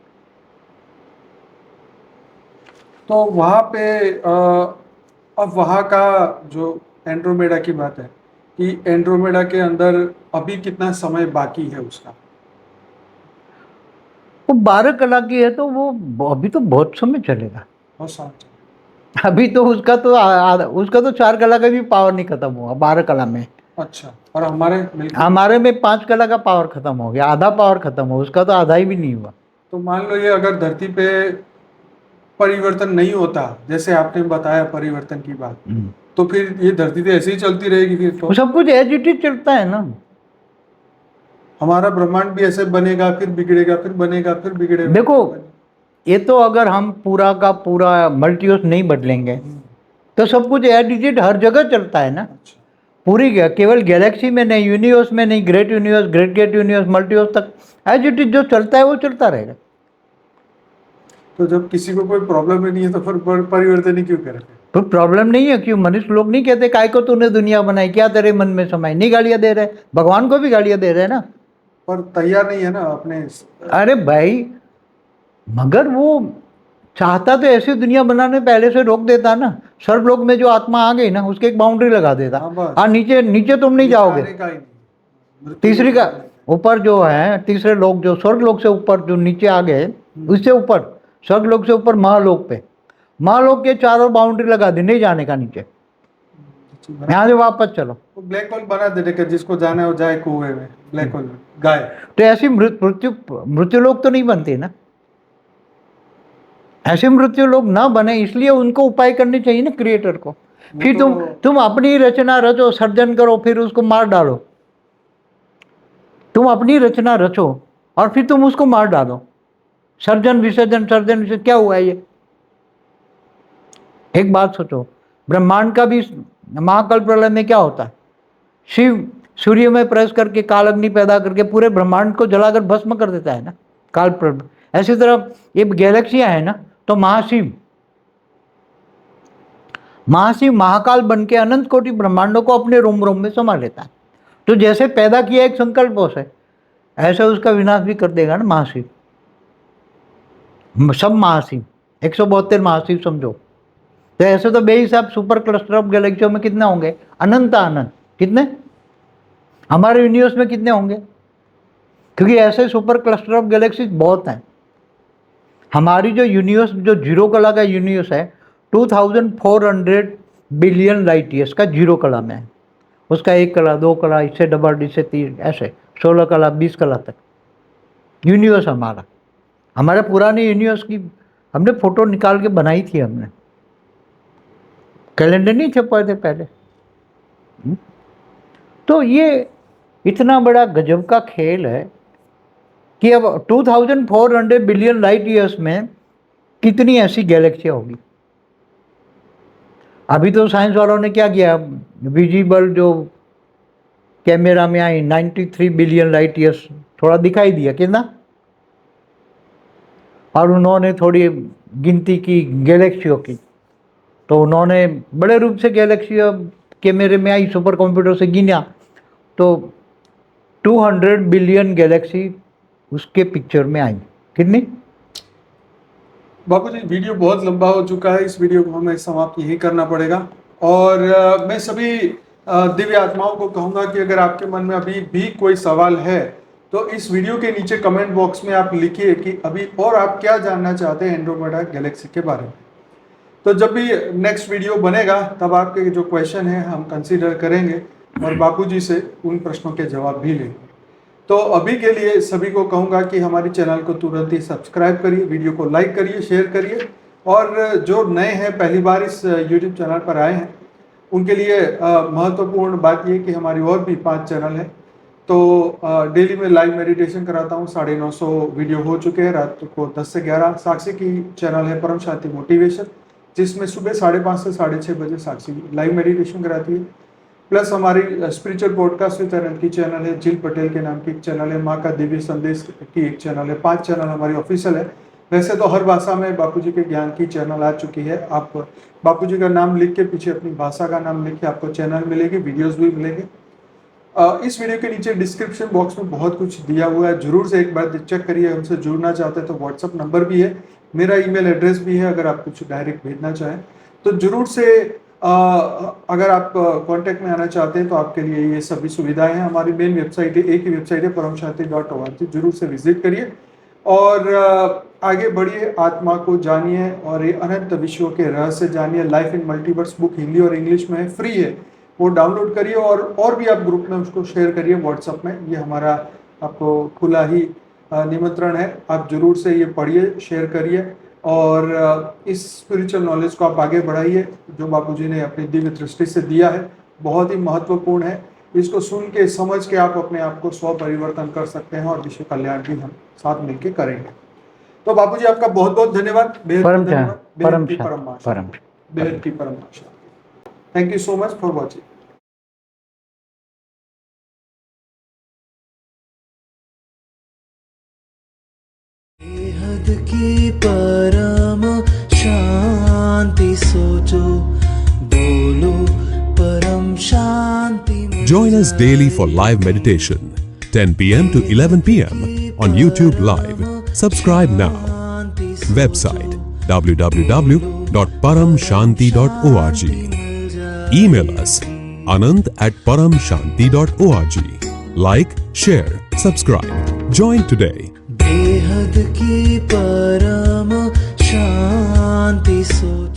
तो वहाँ पे अब वहाँ का जो एंड्रोमेडा की बात है कि एंड्रोमेडा के अंदर अभी कितना समय बाकी है उसका? वो 12 कला की है, तो वो अभी तो बहुत समय चलेगा। बहुत साल अभी तो उसका तो उसका तो 4 कला का भी पावर नहीं खत्म हुआ 12 कला में। अच्छा, और हमारे में 5 कला का पावर खत्म हो गया, आधा पावर खत्म हो, उसका तो आधा ही भी नहीं हुआ। तो मान लो ये अगर धरती पे परिवर्तन नहीं होता, जैसे आपने बताया परिवर्तन की बात, तो फिर ये धरती तो ऐसे ही चलती रहेगी फिर तो? सब कुछ एज इट इज चलता है ना। हमारा ब्रह्मांड भी ऐसे बनेगा फिर बिगड़ेगा, फिर बनेगा फिर बिगड़ेगा। देखो, ये तो अगर हम पूरा का पूरा मल्टीवर्स नहीं बदलेंगे तो सब कुछ एज इट इज हर जगह चलता है ना। अच्छा, पूरी केवल गैलेक्सी में नहीं, यूनिवर्स में नहीं, great universe, great great universe, multiverse तक एज इट इज जो चलता है वो चलता रहेगा। तो जब किसी को कोई प्रॉब्लम ही नहीं है तो फिर परिवर्तन ही क्यों करें? तो प्रॉब्लम नहीं है, क्यों? मनुष्य लोग नहीं कहते काय को तूने दुनिया बनाई, क्या तेरे मन में समाई, नहीं गालियां दे रहे, भगवान को भी गालियां दे रहे हैं ना। पर तैयार नहीं है ना अपने। अरे भाई, मगर वो चाहता तो ऐसी दुनिया बनाने पहले से रोक देता ना। सर्वलोक में जो आत्मा आ गई ना, उसके एक बाउंड्री लगा देता। हाँ, बस। हाँ, नीचे नीचे तुम नहीं जाओगे। आने का ही नहीं। तीसरी का ऊपर जो है, तीसरे लोग जो स्वर्ग लोक से ऊपर जो नीचे आ गए, उससे ऊपर स्वर्ग लोक से ऊपर महालोक पे, महालोक के चारों बाउंड्री लगा दी, नहीं जाने का नीचे, यहाँ से वापस चलो। तो ब्लैक होल बना देने का, जिसको जाना है वो जाए कुएं में, ब्लैक होल में गाय। तो ऐसी मृत्यु लोग तो नहीं बनती ना, ऐसे मृत्यु लोग ना बने, इसलिए उनको उपाय करनी चाहिए ना क्रिएटर को। फिर तुम अपनी रचना रचो, सर्जन करो, फिर उसको मार डालो। तुम अपनी रचना रचो और फिर तुम उसको मार डालो। सर्जन विसर्जन, सर्जन विसर्जन, क्या हुआ ये? एक बात सोचो, ब्रह्मांड का भी महाकल्प प्रलय में क्या होता है? शिव सूर्य में प्रवेश करके काल अग्नि पैदा करके पूरे ब्रह्मांड को जलाकर भस्म कर देता है ना, काल प्रलय। ऐसी तरह ये गैलेक्सियां है ना, तो महाशिव महाकाल बन के अनंत कोटि ब्रह्मांडों को अपने रोम रोम में समा लेता है। तो जैसे पैदा किया एक संकल्पों से, ऐसा उसका विनाश भी कर देगा ना महाशिव। सब महाशिव, 172 महाशिव समझो। तो ऐसे तो बेहिसाब सुपर क्लस्टर ऑफ गैलेक्सियों में कितने होंगे? अनंत अनंत। कितने? हमारे यूनिवर्स में कितने होंगे? क्योंकि ऐसे सुपर क्लस्टर ऑफ गैलेक्सीज बहुत हैं। हमारी जो यूनिवर्स, जो जीरो कला का यूनिवर्स है, 2400 बिलियन लाइट ईयर्स का जीरो कला में है। उसका 1 कला, 2 कला, इससे डबल, इससे 3, ऐसे 16 कला, 20 कला तक यूनिवर्स हमारा। हमारे पुराने यूनिवर्स की हमने फोटो निकाल के बनाई थी हमने, कैलेंडर नहीं छपवाए थे पहले। तो ये इतना बड़ा गजब का खेल है कि अब 2400 बिलियन लाइट ईयर्स में कितनी ऐसी गैलेक्सियाँ होगी। अभी तो साइंस वालों ने क्या किया, विजिबल जो कैमरा में आई 93 बिलियन लाइट ईयर्स थोड़ा दिखाई दिया कितना, और उन्होंने थोड़ी गिनती की गैलेक्सियों की, तो उन्होंने बड़े रूप से गैलेक्सी कैमरे में आई, सुपर कंप्यूटर से गिना तो 200 बिलियन गैलेक्सी उसके पिक्चर में आई। कितनी? बापू जी वीडियो बहुत लंबा हो चुका है, इस वीडियो को हमें समाप्त यही करना पड़ेगा। और मैं सभी दिव्य आत्माओं को कहूँगा कि अगर आपके मन में अभी भी कोई सवाल है तो इस वीडियो के नीचे कमेंट बॉक्स में आप लिखिए कि अभी और आप क्या जानना चाहते हैं एंड्रोमेडा गैलेक्सी के बारे में। तो जब भी नेक्स्ट वीडियो बनेगा तब आपके जो क्वेश्चन है हम कंसीडर करेंगे और बापूजी से उन प्रश्नों के जवाब भी लेंगे। तो अभी के लिए सभी को कहूँगा कि हमारी चैनल को तुरंत ही सब्सक्राइब करिए, वीडियो को लाइक करिए, शेयर करिए, और जो नए हैं पहली बार इस यूट्यूब चैनल पर आए हैं उनके लिए महत्वपूर्ण बात ये कि हमारी और भी 5 चैनल हैं। तो डेली में लाइव मेडिटेशन कराता हूँ, 950 वीडियो हो चुके हैं, रात को 10 से 11। साक्षी की चैनल है परम शांति मोटिवेशन, जिसमें सुबह 5:30 से 6:30 बजे साक्षी लाइव मेडिटेशन कराती है। प्लस हमारी स्पिरिचुअल पॉडकास्ट विद अनंत की चैनल है, जिल पटेल के नाम की एक चैनल है, माँ का दिव्य संदेश की एक चैनल है। 5 चैनल हमारी ऑफिशियल है। वैसे तो हर भाषा में बापूजी के ज्ञान की चैनल आ चुकी है। आप बापूजी का नाम लिख के पीछे अपनी भाषा का नाम लिख के आपको चैनल मिलेगी, वीडियोस भी मिलेंगे। इस वीडियो के नीचे डिस्क्रिप्शन बॉक्स में बहुत कुछ दिया हुआ है, जरूर से एक बार चेक करिए। हमसे जुड़ना चाहते हैं तो व्हाट्सअप नंबर भी है, मेरा ईमेल एड्रेस भी है, अगर आप कुछ डायरेक्ट भेजना चाहें तो जरूर से अगर आप कांटेक्ट में आना चाहते हैं तो आपके लिए ये सभी सुविधाएं हैं। हमारी मेन वेबसाइट है, एक ही वेबसाइट है, paramshanti.org, जरूर से विजिट करिए और आगे बढ़िए, आत्मा को जानिए और ये अनंत विश्व के रहस्य जानिए। Life in multiverse book Hindi और इंग्लिश में है, फ्री है, वो डाउनलोड करिए और भी आप ग्रुप में उसको शेयर करिए व्हाट्सएप में। ये हमारा आपको खुला ही निमंत्रण है, आप जरूर से ये पढ़िए, शेयर करिए और इस स्पिरिचुअल नॉलेज को आप आगे बढ़ाइए जो बापूजी ने अपनी दिव्य दृष्टि से दिया है, बहुत ही महत्वपूर्ण है। इसको सुन के समझ के आप अपने आप को स्व परिवर्तन कर सकते हैं और विश्व कल्याण भी हम साथ मिलकर करेंगे। तो बापूजी आपका बहुत बहुत धन्यवाद, बेहद धन्यवाद, बेहद की परम आशा। Thank you so much for watching. बेहद की परम शांति सोचो, बोलो परम शांति। Join us daily for live meditation, 10 p.m. to 11 p.m. on YouTube Live. Subscribe now. Website www.paramshanti.org. Email us anant@paramshanti.org. Like, share, subscribe. Join today. बेहद की परम शांति सोचो।